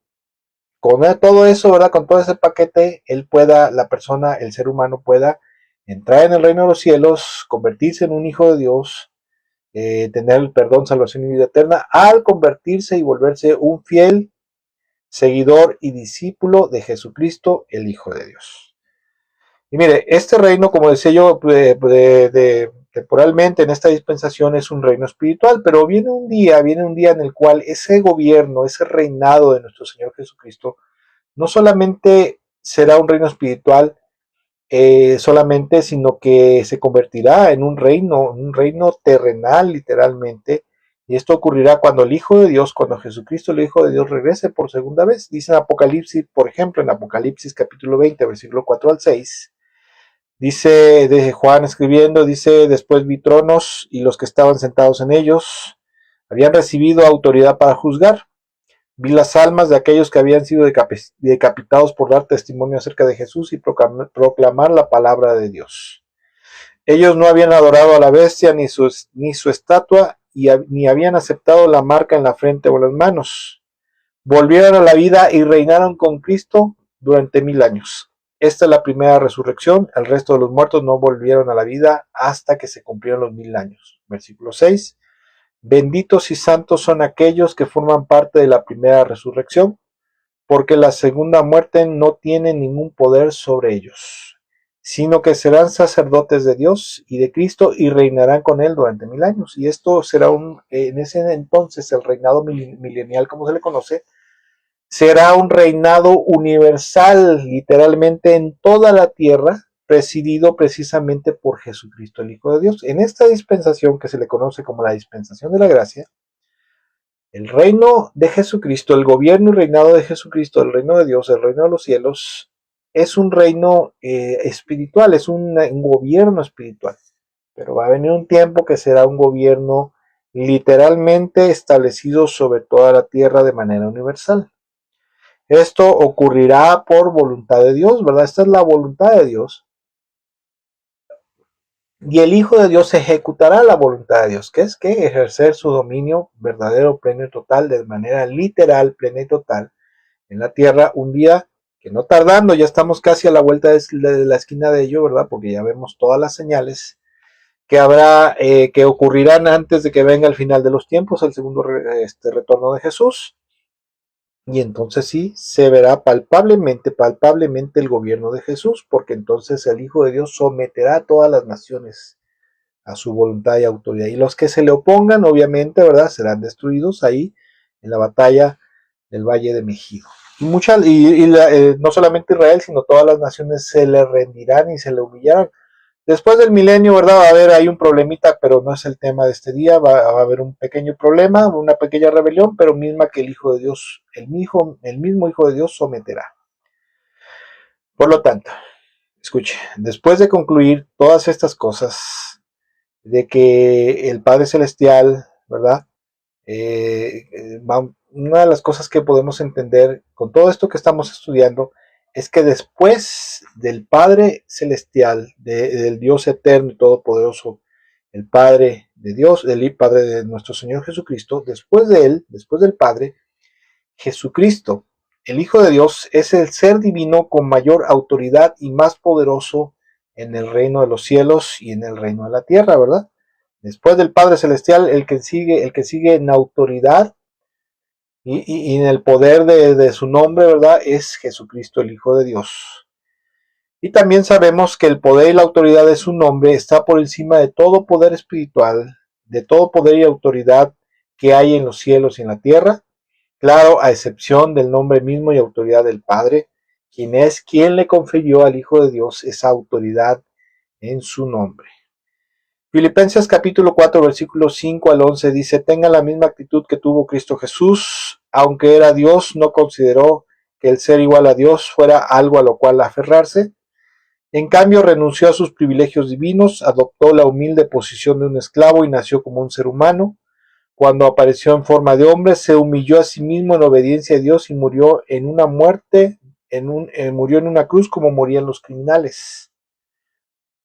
S1: con todo eso, ¿verdad? Con todo ese paquete, él pueda, la persona, el ser humano pueda entrar en el reino de los cielos, convertirse en un hijo de Dios, tener el perdón, salvación y vida eterna, al convertirse y volverse un fiel seguidor y discípulo de Jesucristo, el Hijo de Dios. Y mire, este reino, como decía yo, temporalmente en esta dispensación es un reino espiritual, pero viene un día en el cual ese gobierno, ese reinado de nuestro Señor Jesucristo, no solamente será un reino espiritual solamente, sino que se convertirá en un reino terrenal literalmente, y esto ocurrirá cuando el Hijo de Dios, cuando Jesucristo, el Hijo de Dios, regrese por segunda vez. Dice en Apocalipsis, por ejemplo, en Apocalipsis capítulo 20, versículo 4 al 6, dice de Juan escribiendo, dice, después vi tronos y los que estaban sentados en ellos habían recibido autoridad para juzgar. Vi las almas de aquellos que habían sido decapitados por dar testimonio acerca de Jesús y proclamar la palabra de Dios. Ellos no habían adorado a la bestia ni su estatua ni habían aceptado la marca en la frente o en las manos. Volvieron a la vida y reinaron con Cristo durante 1000 años. Esta es la primera resurrección. El resto de los muertos no volvieron a la vida hasta que se cumplieron los 1000 años. Versículo 6. Benditos y santos son aquellos que forman parte de la primera resurrección, porque la segunda muerte no tiene ningún poder sobre ellos, sino que serán sacerdotes de Dios y de Cristo y reinarán con él durante 1000 años. Y esto será en ese entonces el reinado milenial, como se le conoce, será un reinado universal, literalmente en toda la tierra, presidido precisamente por Jesucristo, el Hijo de Dios. En esta dispensación que se le conoce como la dispensación de la gracia, el reino de Jesucristo, el gobierno y reinado de Jesucristo, el reino de Dios, el reino de los cielos, es un reino espiritual, es un gobierno espiritual. Pero va a venir un tiempo que será un gobierno literalmente establecido sobre toda la tierra de manera universal. Esto ocurrirá por voluntad de Dios, ¿verdad? Esta es la voluntad de Dios. Y el Hijo de Dios ejecutará la voluntad de Dios, que es que ejercer su dominio verdadero, pleno y total, de manera literal, plena y total, en la tierra, un día que no tardando, ya estamos casi a la vuelta de la esquina de ello, ¿verdad? Porque ya vemos todas las señales que habrá, que ocurrirán antes de que venga el final de los tiempos, el segundo retorno de Jesús. Y entonces sí, se verá palpablemente el gobierno de Jesús, porque entonces el Hijo de Dios someterá a todas las naciones a su voluntad y autoridad. Y los que se le opongan, obviamente, ¿verdad? Serán destruidos ahí en la batalla del Valle de Megido. No solamente Israel, sino todas las naciones se le rendirán y se le humillarán. Después del milenio, ¿verdad? Va a haber ahí un problemita, pero no es el tema de este día. Va a haber un pequeño problema, una pequeña rebelión, pero misma que el Hijo de Dios, el mismo Hijo de Dios someterá. Por lo tanto, escuche, después de concluir todas estas cosas, de que el Padre Celestial, ¿verdad? Una de las cosas que podemos entender con todo esto que estamos estudiando es que después del Padre Celestial, del Dios eterno y todopoderoso, el Padre de Dios, el Padre de nuestro Señor Jesucristo, después de Él, después del Padre, Jesucristo, el Hijo de Dios, es el ser divino con mayor autoridad y más poderoso en el reino de los cielos y en el reino de la tierra, ¿verdad? Después del Padre Celestial, el que sigue en autoridad y en el poder de su nombre, ¿verdad? Es Jesucristo, el Hijo de Dios. Y también sabemos que el poder y la autoridad de su nombre está por encima de todo poder espiritual, de todo poder y autoridad que hay en los cielos y en la tierra, claro, a excepción del nombre mismo y autoridad del Padre, quien es quien le confirió al Hijo de Dios esa autoridad en su nombre. Filipenses capítulo 4 versículos 5 al 11 dice: tenga la misma actitud que tuvo Cristo Jesús, aunque era Dios, no consideró que el ser igual a Dios fuera algo a lo cual aferrarse. En cambio, renunció a sus privilegios divinos, adoptó la humilde posición de un esclavo y nació como un ser humano. Cuando apareció en forma de hombre, se humilló a sí mismo en obediencia a Dios y murió en una murió en una cruz como morían los criminales.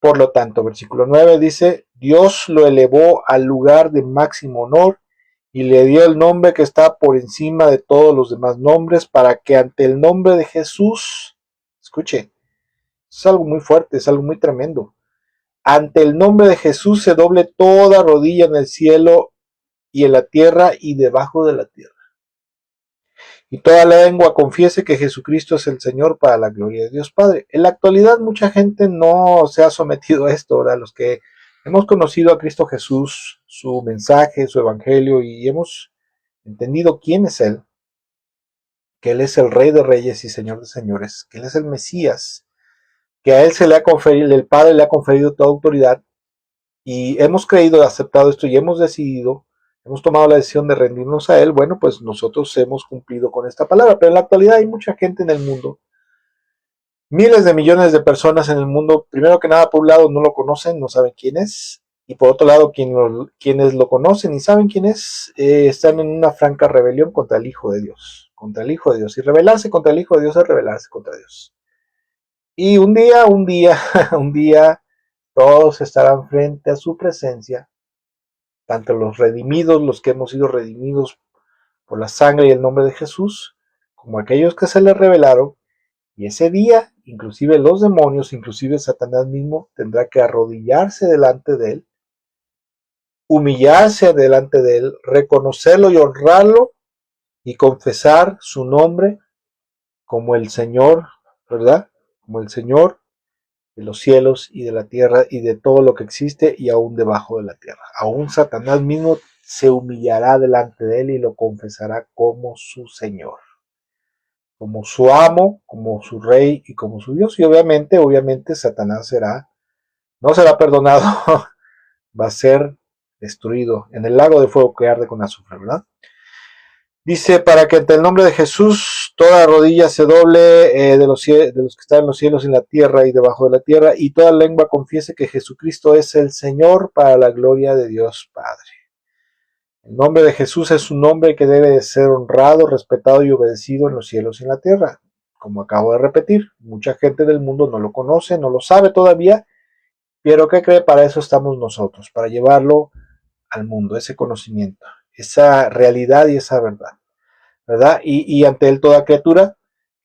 S1: Por lo tanto, versículo 9 dice: Dios lo elevó al lugar de máximo honor y le dio el nombre que está por encima de todos los demás nombres, para que ante el nombre de Jesús, escuche, es algo muy fuerte, es algo muy tremendo, ante el nombre de Jesús se doble toda rodilla en el cielo y en la tierra y debajo de la tierra, y toda lengua confiese que Jesucristo es el Señor, para la gloria de Dios Padre. En la actualidad mucha gente no se ha sometido a esto, ¿verdad? Los que hemos conocido a Cristo Jesús, su mensaje, su evangelio, y hemos entendido quién es Él, que Él es el Rey de Reyes y Señor de Señores, que Él es el Mesías, que a Él se le ha conferido, el Padre le ha conferido toda autoridad, y hemos creído, aceptado esto y hemos decidido, hemos tomado la decisión de rendirnos a Él. Bueno, pues nosotros hemos cumplido con esta palabra, pero en la actualidad hay mucha gente en el mundo, miles de millones de personas en el mundo, primero que nada, por un lado no lo conocen, no saben quién es, y por otro lado quienes lo conocen y saben quién es, están en una franca rebelión contra el Hijo de Dios, contra el Hijo de Dios, y rebelarse contra el Hijo de Dios es rebelarse contra Dios. Y un día, un día, todos estarán frente a su presencia, tanto los redimidos, los que hemos sido redimidos por la sangre y el nombre de Jesús, como aquellos que se le rebelaron. Y ese día, inclusive los demonios, inclusive Satanás mismo, tendrá que arrodillarse delante de Él, humillarse delante de Él, reconocerlo y honrarlo y confesar su nombre como el Señor, ¿verdad? Como el Señor de los cielos y de la tierra y de todo lo que existe y aún debajo de la tierra. Aún Satanás mismo se humillará delante de Él y lo confesará como su Señor, como su amo, como su rey y como su Dios. Y obviamente Satanás no será perdonado, va a ser destruido en el lago de fuego que arde con azufre, ¿verdad? Dice: para que ante el nombre de Jesús toda rodilla se doble, de los que están en los cielos, en la tierra y debajo de la tierra, y toda lengua confiese que Jesucristo es el Señor, para la gloria de Dios Padre. El nombre de Jesús es un nombre que debe de ser honrado, respetado y obedecido en los cielos y en la tierra. Como acabo de repetir, mucha gente del mundo no lo conoce, no lo sabe todavía, pero ¿qué cree? Para eso estamos nosotros, para llevarlo al mundo, ese conocimiento, esa realidad y esa verdad, ¿verdad? Y ante Él toda criatura,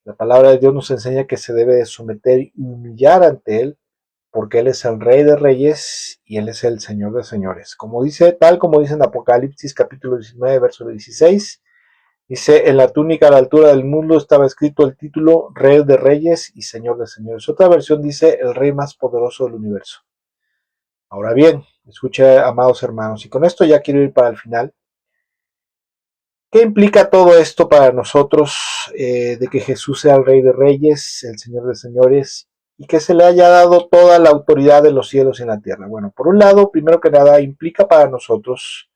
S1: la palabra de Dios nos enseña que se debe de someter y humillar ante Él, porque Él es el Rey de Reyes y Él es el Señor de Señores. Tal como dice en Apocalipsis capítulo 19, verso 16, dice: en la túnica a la altura del muslo estaba escrito el título Rey de Reyes y Señor de Señores. Otra versión dice: el Rey más poderoso del universo. Ahora bien, escucha, amados hermanos, y con esto ya quiero ir para el final. ¿Qué implica todo esto para nosotros, de que Jesús sea el Rey de Reyes, el Señor de Señores, y que se le haya dado toda la autoridad de los cielos y en la tierra? Bueno, por un lado, primero que nada, implica para nosotros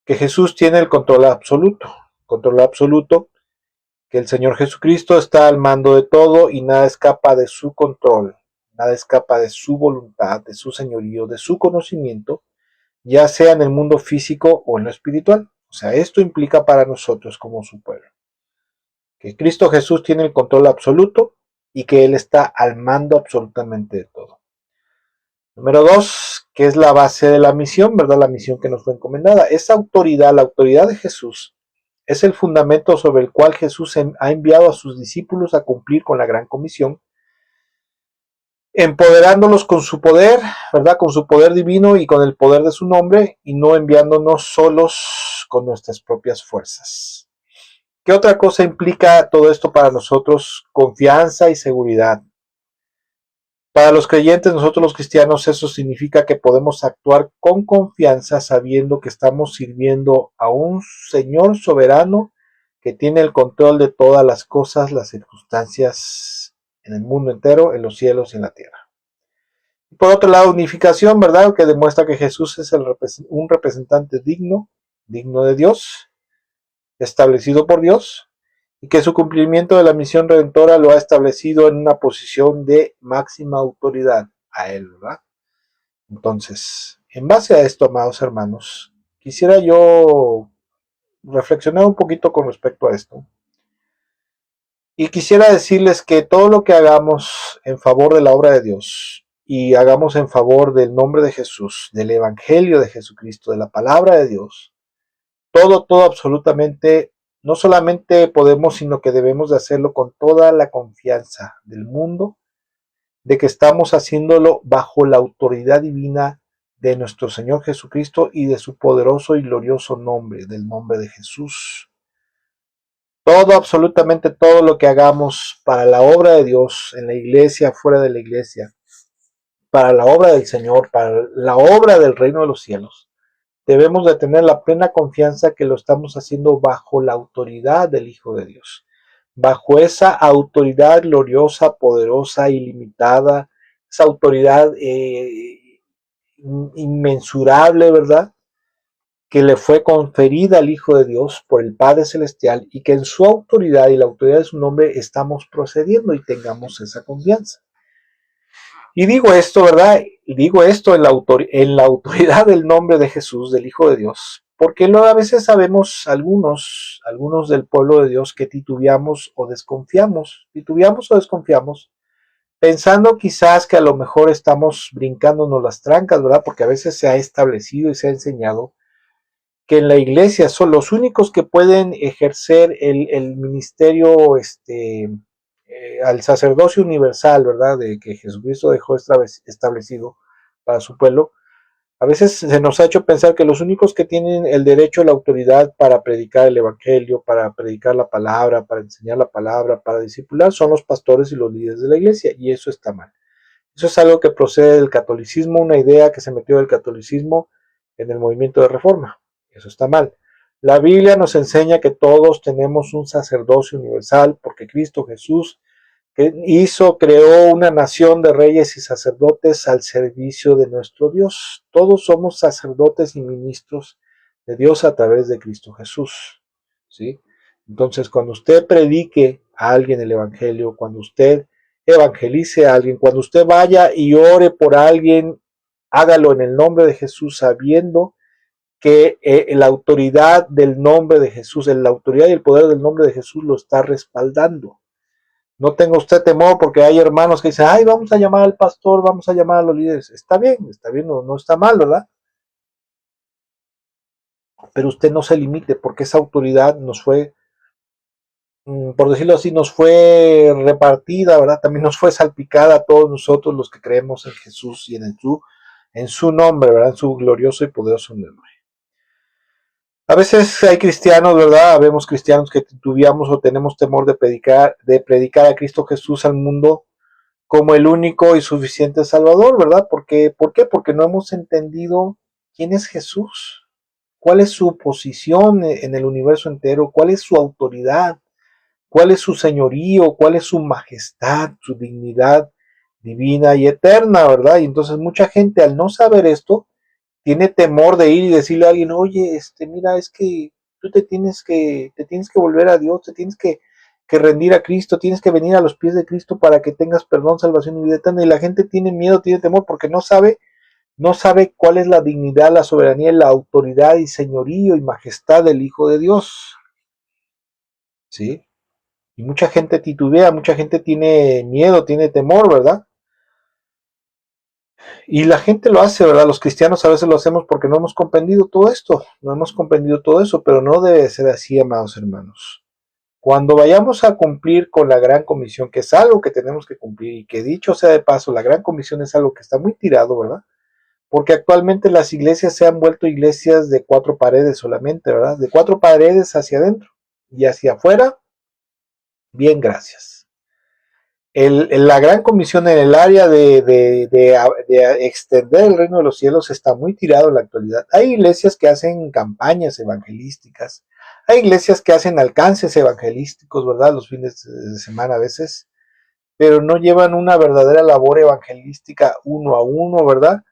S1: que Jesús tiene el control absoluto, que el Señor Jesucristo está al mando de todo y nada escapa de su control, nada escapa de su voluntad, de su señorío, de su conocimiento, ya sea en el mundo físico o en lo espiritual. O sea, esto implica para nosotros como su pueblo que Cristo Jesús tiene el control absoluto, y que Él está al mando absolutamente de todo. Número 2, que es la base de la misión, ¿verdad? La misión que nos fue encomendada. Esa autoridad, la autoridad de Jesús, es el fundamento sobre el cual Jesús ha enviado a sus discípulos a cumplir con la gran comisión, empoderándolos con su poder, ¿verdad? Con su poder divino y con el poder de su nombre, y no enviándonos solos con nuestras propias fuerzas. ¿Qué otra cosa implica todo esto para nosotros? Confianza y seguridad. Para los creyentes, nosotros los cristianos, eso significa que podemos actuar con confianza sabiendo que estamos sirviendo a un Señor soberano que tiene el control de todas las cosas, las circunstancias en el mundo entero, en los cielos y en la tierra. Y por otro lado, unificación, ¿verdad? Que demuestra que Jesús es un representante digno de Dios, establecido por Dios, y que su cumplimiento de la misión redentora lo ha establecido en una posición de máxima autoridad a Él, ¿verdad? Entonces, en base a esto, amados hermanos, quisiera yo reflexionar un poquito con respecto a esto. Y quisiera decirles que todo lo que hagamos en favor de la obra de Dios y hagamos en favor del nombre de Jesús, del Evangelio de Jesucristo, de la palabra de Dios, todo absolutamente, no solamente podemos, sino que debemos de hacerlo con toda la confianza del mundo, de que estamos haciéndolo bajo la autoridad divina de nuestro Señor Jesucristo y de su poderoso y glorioso nombre, del nombre de Jesús. Todo, absolutamente todo lo que hagamos para la obra de Dios, en la iglesia, fuera de la iglesia, para la obra del Señor, para la obra del reino de los cielos, debemos de tener la plena confianza que lo estamos haciendo bajo la autoridad del Hijo de Dios, bajo esa autoridad gloriosa, poderosa, ilimitada, esa autoridad inmensurable, ¿verdad? Que le fue conferida al Hijo de Dios por el Padre Celestial, y que en su autoridad y la autoridad de su nombre estamos procediendo, y tengamos esa confianza. Y digo esto, ¿verdad? Digo esto en la autoridad del nombre de Jesús, del Hijo de Dios, porque a veces sabemos algunos del pueblo de Dios que titubeamos o desconfiamos, pensando quizás que a lo mejor estamos brincándonos las trancas, ¿verdad? Porque a veces se ha establecido y se ha enseñado que en la iglesia son los únicos que pueden ejercer el ministerio, al sacerdocio universal, ¿verdad? De que Jesucristo dejó establecido para su pueblo. A veces se nos ha hecho pensar que los únicos que tienen el derecho, la autoridad para predicar el evangelio, para predicar la palabra, para enseñar la palabra, para discipular, son los pastores y los líderes de la iglesia, y eso está mal. Eso es algo que procede del catolicismo, una idea que se metió del catolicismo en el movimiento de reforma. Eso está mal. La Biblia nos enseña que todos tenemos un sacerdocio universal, porque Cristo Jesús creó una nación de reyes y sacerdotes al servicio de nuestro Dios. Todos somos sacerdotes y ministros de Dios a través de Cristo Jesús, ¿sí? Entonces, cuando usted predique a alguien el evangelio, cuando usted evangelice a alguien, cuando usted vaya y ore por alguien, hágalo en el nombre de Jesús, sabiendo que la autoridad del nombre de Jesús, la autoridad y el poder del nombre de Jesús lo está respaldando. No tenga usted temor, porque hay hermanos que dicen, ay, vamos a llamar al pastor, vamos a llamar a los líderes. Está bien, no está mal, ¿verdad? Pero usted no se limite, porque esa autoridad nos fue, por decirlo así, nos fue repartida, ¿verdad? También nos fue salpicada a todos nosotros los que creemos en Jesús y en su nombre, ¿verdad? En su glorioso y poderoso nombre. A veces hay cristianos, ¿verdad? Vemos cristianos que titubeamos o tenemos temor de predicar a Cristo Jesús al mundo como el único y suficiente Salvador, ¿verdad? ¿Por qué? Porque no hemos entendido quién es Jesús, cuál es su posición en el universo entero, cuál es su autoridad, cuál es su señorío, cuál es su majestad, su dignidad divina y eterna, ¿verdad? Y entonces mucha gente, al no saber esto, tiene temor de ir y decirle a alguien, oye, mira, es que tú te tienes que volver a Dios, te tienes que rendir a Cristo, tienes que venir a los pies de Cristo para que tengas perdón, salvación y vida eterna. Y la gente tiene miedo, tiene temor, porque no sabe cuál es la dignidad, la soberanía, la autoridad y señorío y majestad del Hijo de Dios. ¿Sí? Y mucha gente titubea, mucha gente tiene miedo, tiene temor, ¿verdad? Y la gente lo hace, ¿verdad? Los cristianos a veces lo hacemos porque no hemos comprendido todo esto, no hemos comprendido todo eso, pero no debe ser así, amados hermanos. Cuando vayamos a cumplir con la gran comisión, que es algo que tenemos que cumplir, y que dicho sea de paso, la gran comisión es algo que está muy tirado, ¿verdad? Porque actualmente las iglesias se han vuelto iglesias de 4 paredes solamente, ¿verdad? De 4 paredes hacia adentro y hacia afuera, bien, gracias. La gran comisión en el área de extender el reino de los cielos está muy tirado en la actualidad. Hay iglesias que hacen campañas evangelísticas, hay iglesias que hacen alcances evangelísticos, ¿verdad? Los fines de semana a veces, pero no llevan una verdadera labor evangelística uno a uno, ¿verdad?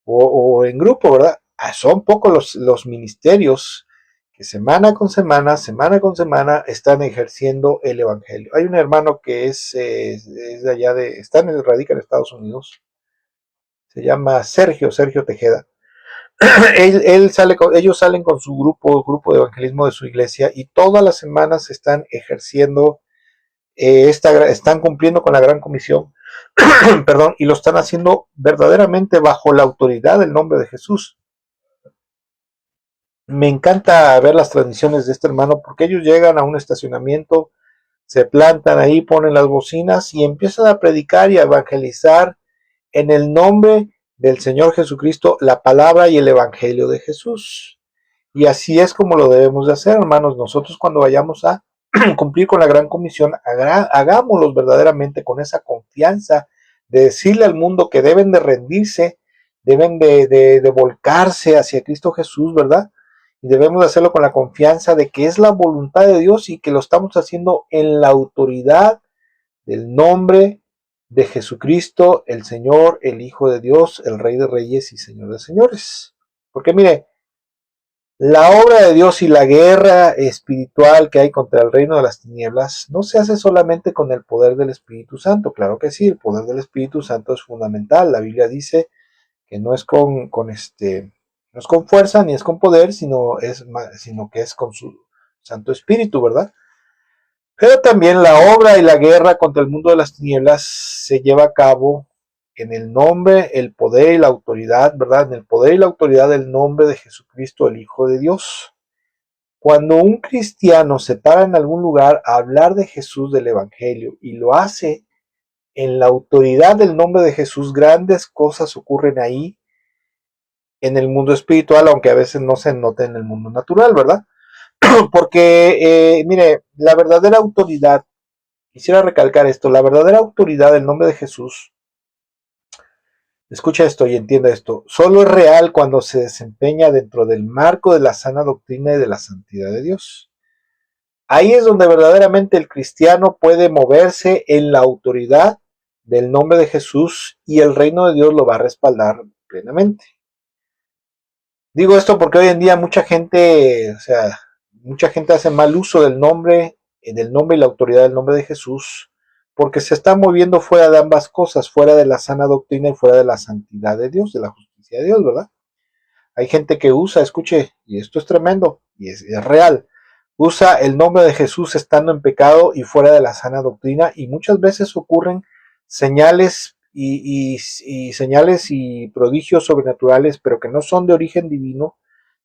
S1: O en grupo, ¿verdad? Son pocos los ministerios que semana con semana, están ejerciendo el evangelio. Hay un hermano que es de allá radica en Estados Unidos, se llama Sergio Tejeda. Ellos salen con su grupo de evangelismo de su iglesia y todas las semanas están ejerciendo, están cumpliendo con la gran comisión, perdón, y lo están haciendo verdaderamente bajo la autoridad del nombre de Jesús. Me encanta ver las transmisiones de este hermano porque ellos llegan a un estacionamiento, se plantan ahí, ponen las bocinas y empiezan a predicar y a evangelizar en el nombre del Señor Jesucristo la palabra y el evangelio de Jesús. Y así es como lo debemos de hacer, hermanos. Nosotros cuando vayamos a cumplir con la gran comisión, hagámoslo verdaderamente con esa confianza de decirle al mundo que deben de rendirse, deben de volcarse hacia Cristo Jesús, ¿verdad? Y debemos de hacerlo con la confianza de que es la voluntad de Dios y que lo estamos haciendo en la autoridad del nombre de Jesucristo, el Señor, el Hijo de Dios, el Rey de Reyes y Señor de Señores. Porque mire, la obra de Dios y la guerra espiritual que hay contra el reino de las tinieblas no se hace solamente con el poder del Espíritu Santo. Claro que sí, el poder del Espíritu Santo es fundamental. La Biblia dice que no es no es con fuerza ni es con poder, sino que es con su Santo Espíritu, ¿verdad? Pero también la obra y la guerra contra el mundo de las tinieblas se lleva a cabo en el nombre, el poder y la autoridad, ¿verdad? En el poder y la autoridad del nombre de Jesucristo, el Hijo de Dios. Cuando un cristiano se para en algún lugar a hablar de Jesús, del Evangelio, y lo hace en la autoridad del nombre de Jesús, grandes cosas ocurren ahí en el mundo espiritual, aunque a veces no se note en el mundo natural, ¿verdad? Porque, mire, la verdadera autoridad, quisiera recalcar esto, la verdadera autoridad del nombre de Jesús, escucha esto y entienda esto, solo es real cuando se desempeña dentro del marco de la sana doctrina y de la santidad de Dios. Ahí es donde verdaderamente el cristiano puede moverse en la autoridad del nombre de Jesús y el reino de Dios lo va a respaldar plenamente. Digo esto porque hoy en día mucha gente hace mal uso del nombre y la autoridad del nombre de Jesús, porque se está moviendo fuera de ambas cosas, fuera de la sana doctrina y fuera de la santidad de Dios, de la justicia de Dios, ¿verdad? Hay gente que usa, escuche, y esto es tremendo, y es real, usa el nombre de Jesús estando en pecado y fuera de la sana doctrina, y muchas veces ocurren señales y señales y prodigios sobrenaturales, pero que no son de origen divino,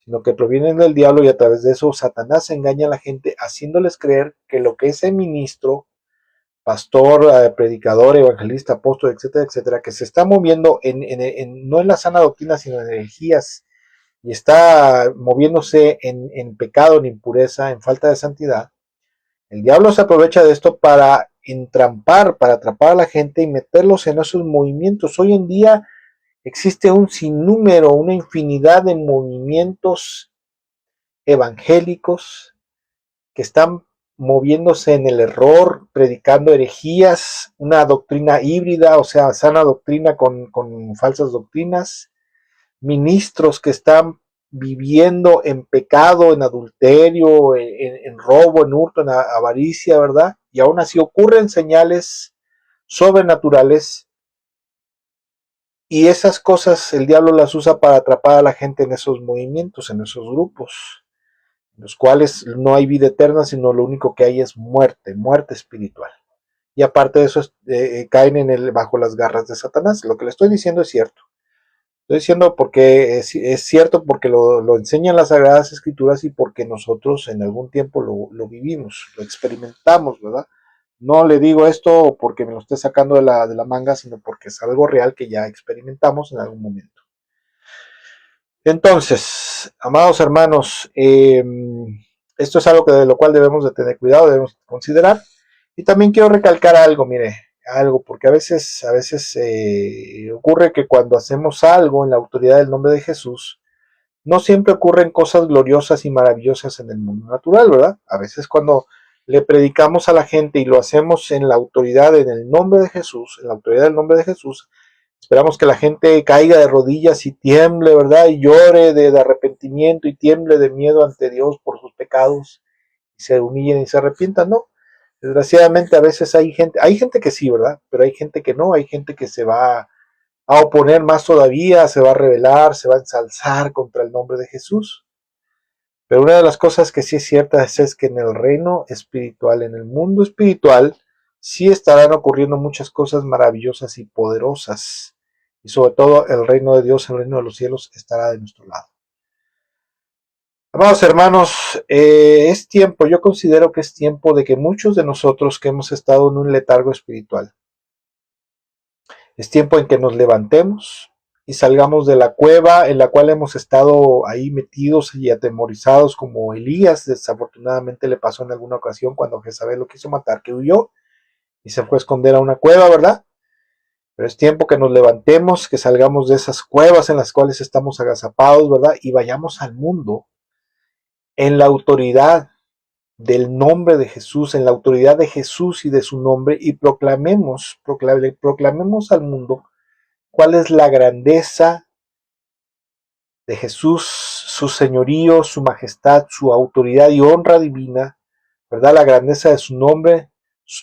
S1: sino que provienen del diablo, y a través de eso Satanás engaña a la gente haciéndoles creer que lo que ese ministro, pastor, predicador, evangelista, apóstol, etcétera, etcétera, que se está moviendo no en la sana doctrina, sino en energías, y está moviéndose en pecado, en impureza, en falta de santidad, el diablo se aprovecha de esto para entrampar, para atrapar a la gente y meterlos en esos movimientos. Hoy en día existe un sinnúmero, una infinidad de movimientos evangélicos que están moviéndose en el error, predicando herejías, una doctrina híbrida, o sea, sana doctrina con falsas doctrinas, ministros que están viviendo en pecado, en adulterio, en robo, en hurto, en avaricia, ¿verdad? Y aún así ocurren señales sobrenaturales y esas cosas el diablo las usa para atrapar a la gente en esos movimientos, en esos grupos. en los cuales no hay vida eterna, sino lo único que hay es muerte, muerte espiritual. Y aparte de eso, caen bajo las garras de Satanás. Lo que le estoy diciendo es cierto. Estoy diciendo porque es cierto, porque lo enseñan las Sagradas Escrituras y porque nosotros en algún tiempo lo vivimos, lo experimentamos, ¿verdad? No le digo esto porque me lo esté sacando de la manga, sino porque es algo real que ya experimentamos en algún momento. Entonces, amados hermanos, esto es algo de lo cual debemos de tener cuidado, debemos considerar. Y también quiero recalcar algo, mire, algo, porque a veces ocurre que cuando hacemos algo en la autoridad del nombre de Jesús, no siempre ocurren cosas gloriosas y maravillosas en el mundo natural, ¿verdad? A veces cuando le predicamos a la gente y lo hacemos en la autoridad, en el nombre de Jesús, en la autoridad del nombre de Jesús, esperamos que la gente caiga de rodillas y tiemble, ¿verdad? Y llore de arrepentimiento y tiemble de miedo ante Dios por sus pecados y se humillen y se arrepientan, ¿no? Desgraciadamente a veces hay gente que sí, ¿verdad? Pero hay gente que no, hay gente que se va a oponer más todavía, se va a rebelar, se va a ensalzar contra el nombre de Jesús. Pero una de las cosas que sí es cierta es que en el reino espiritual, en el mundo espiritual, sí estarán ocurriendo muchas cosas maravillosas y poderosas. Y sobre todo el reino de Dios, el reino de los cielos, estará de nuestro lado. Amados hermanos, es tiempo, yo considero que es tiempo de que muchos de nosotros que hemos estado en un letargo espiritual, es tiempo en que nos levantemos y salgamos de la cueva en la cual hemos estado ahí metidos y atemorizados, como Elías desafortunadamente le pasó en alguna ocasión cuando Jezabel lo quiso matar, que huyó y se fue a esconder a una cueva, ¿verdad? Pero es tiempo que nos levantemos, que salgamos de esas cuevas en las cuales estamos agazapados, ¿verdad? Y vayamos al mundo en la autoridad del nombre de Jesús, en la autoridad de Jesús y de su nombre, y proclamemos al mundo cuál es la grandeza de Jesús, su señorío, su majestad, su autoridad y honra divina, ¿verdad? La grandeza de su nombre,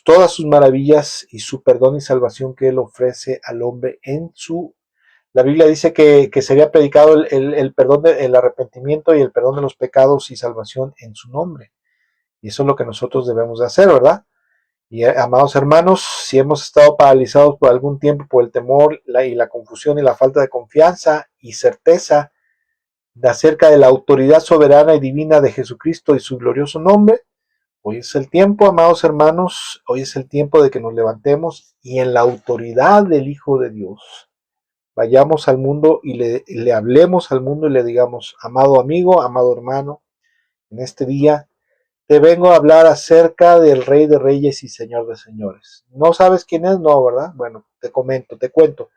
S1: todas sus maravillas y su perdón y salvación que Él ofrece al hombre en su... La Biblia dice que sería predicado el perdón, el arrepentimiento y el perdón de los pecados y salvación en su nombre. Y eso es lo que nosotros debemos de hacer, ¿verdad? Y amados hermanos, si hemos estado paralizados por algún tiempo por el temor y la confusión y la falta de confianza y certeza acerca de la autoridad soberana y divina de Jesucristo y su glorioso nombre, hoy es el tiempo, amados hermanos, hoy es el tiempo de que nos levantemos y en la autoridad del Hijo de Dios vayamos al mundo y le hablemos al mundo y le digamos, amado amigo, amado hermano, en este día te vengo a hablar acerca del Rey de Reyes y Señor de Señores. ¿No sabes quién es? No, ¿verdad? Bueno, te cuento.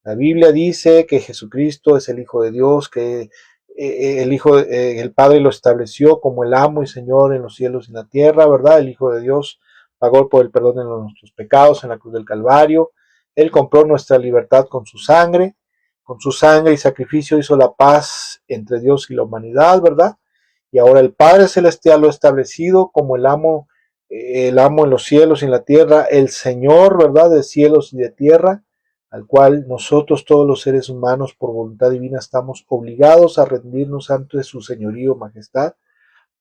S1: La Biblia dice que Jesucristo es el Hijo de Dios, que el Padre lo estableció como el amo y Señor en los cielos y en la tierra, ¿verdad? El Hijo de Dios pagó por el perdón de nuestros pecados en la cruz del Calvario. Él compró nuestra libertad con su sangre y sacrificio hizo la paz entre Dios y la humanidad, ¿verdad? Y ahora el Padre Celestial lo ha establecido como el amo en los cielos y en la tierra, el Señor, ¿verdad? De cielos y de tierra, al cual nosotros todos los seres humanos por voluntad divina estamos obligados a rendirnos ante su señorío, majestad,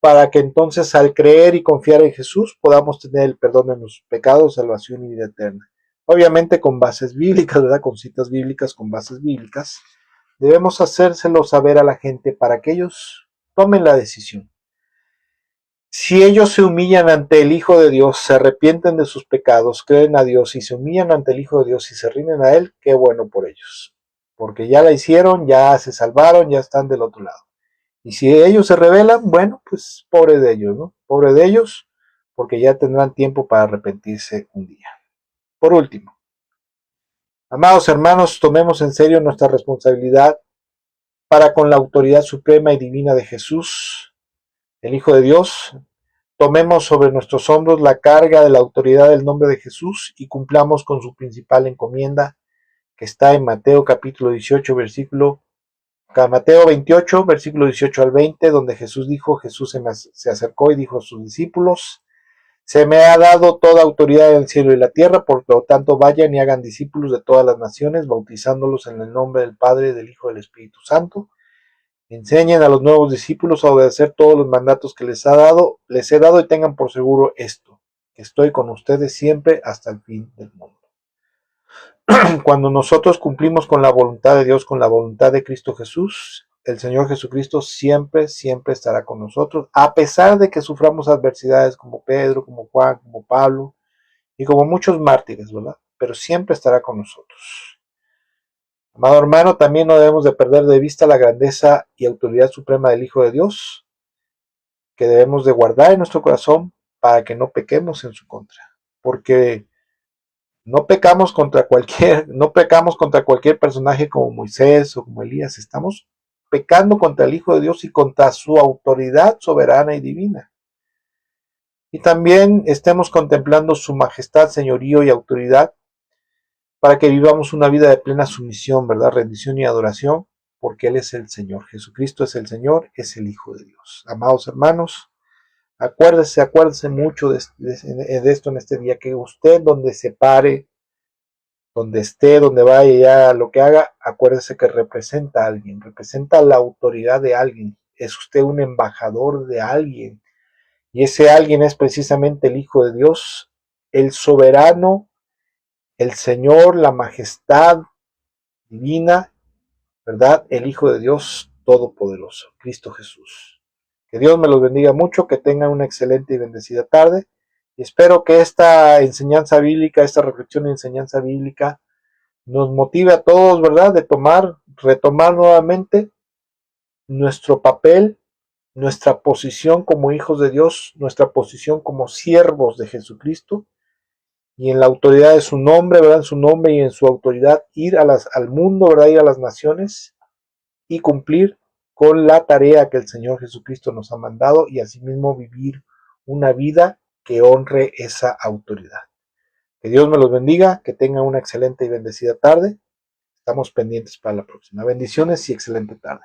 S1: para que entonces al creer y confiar en Jesús podamos tener el perdón de nuestros pecados, salvación y vida eterna. Obviamente con bases bíblicas, ¿verdad? Con citas bíblicas, con bases bíblicas. Debemos hacérselo saber a la gente para que ellos tomen la decisión. Si ellos se humillan ante el Hijo de Dios, se arrepienten de sus pecados, creen a Dios y se humillan ante el Hijo de Dios y se rinden a Él, qué bueno por ellos. Porque ya la hicieron, ya se salvaron, ya están del otro lado. Y si ellos se rebelan, bueno, pues pobre de ellos, ¿no? Pobre de ellos, porque ya tendrán tiempo para arrepentirse un día. Por último, amados hermanos, tomemos en serio nuestra responsabilidad para con la autoridad suprema y divina de Jesús, el Hijo de Dios. Tomemos sobre nuestros hombros la carga de la autoridad del nombre de Jesús y cumplamos con su principal encomienda que está en Mateo capítulo 18, Mateo 28, versículo 18 al 20, donde Jesús se acercó y dijo a sus discípulos, se me ha dado toda autoridad en el cielo y la tierra, por lo tanto vayan y hagan discípulos de todas las naciones, bautizándolos en el nombre del Padre, del Hijo y del Espíritu Santo, Enseñen a los nuevos discípulos a obedecer todos los mandatos que les he dado y tengan por seguro esto, que estoy con ustedes siempre hasta el fin del mundo. Cuando nosotros cumplimos con la voluntad de Dios, con la voluntad de Cristo Jesús, el Señor Jesucristo siempre, siempre estará con nosotros, a pesar de que suframos adversidades como Pedro, como Juan, como Pablo y como muchos mártires, ¿verdad? Pero siempre estará con nosotros. Amado hermano, también no debemos de perder de vista la grandeza y autoridad suprema del Hijo de Dios, que debemos de guardar en nuestro corazón para que no pequemos en su contra, porque no pecamos contra cualquier personaje como Moisés o como Elías, estamos pecando contra el Hijo de Dios y contra su autoridad soberana y divina. Y también estemos contemplando su majestad, señorío y autoridad para que vivamos una vida de plena sumisión, ¿verdad? Rendición y adoración, porque Él es el Señor. Jesucristo es el Señor, es el Hijo de Dios. Amados hermanos, acuérdese mucho de esto en este día, que usted donde se pare, donde esté, donde vaya, ya lo que haga, acuérdese que representa a alguien, representa la autoridad de alguien. Es usted un embajador de alguien. Y ese alguien es precisamente el Hijo de Dios, el soberano, el Señor, la majestad divina, ¿verdad? El Hijo de Dios Todopoderoso, Cristo Jesús. Que Dios me los bendiga mucho, que tengan una excelente y bendecida tarde. Y espero que esta enseñanza bíblica, esta reflexión y enseñanza bíblica nos motive a todos, ¿verdad? De retomar nuevamente nuestro papel, nuestra posición como hijos de Dios, nuestra posición como siervos de Jesucristo, y en la autoridad de su nombre, ¿verdad? En su nombre y en su autoridad, ir al mundo, ¿verdad? Ir a las naciones y cumplir con la tarea que el Señor Jesucristo nos ha mandado y asimismo vivir una vida que honre esa autoridad. Que Dios me los bendiga, que tengan una excelente y bendecida tarde. Estamos pendientes para la próxima. Bendiciones y excelente tarde.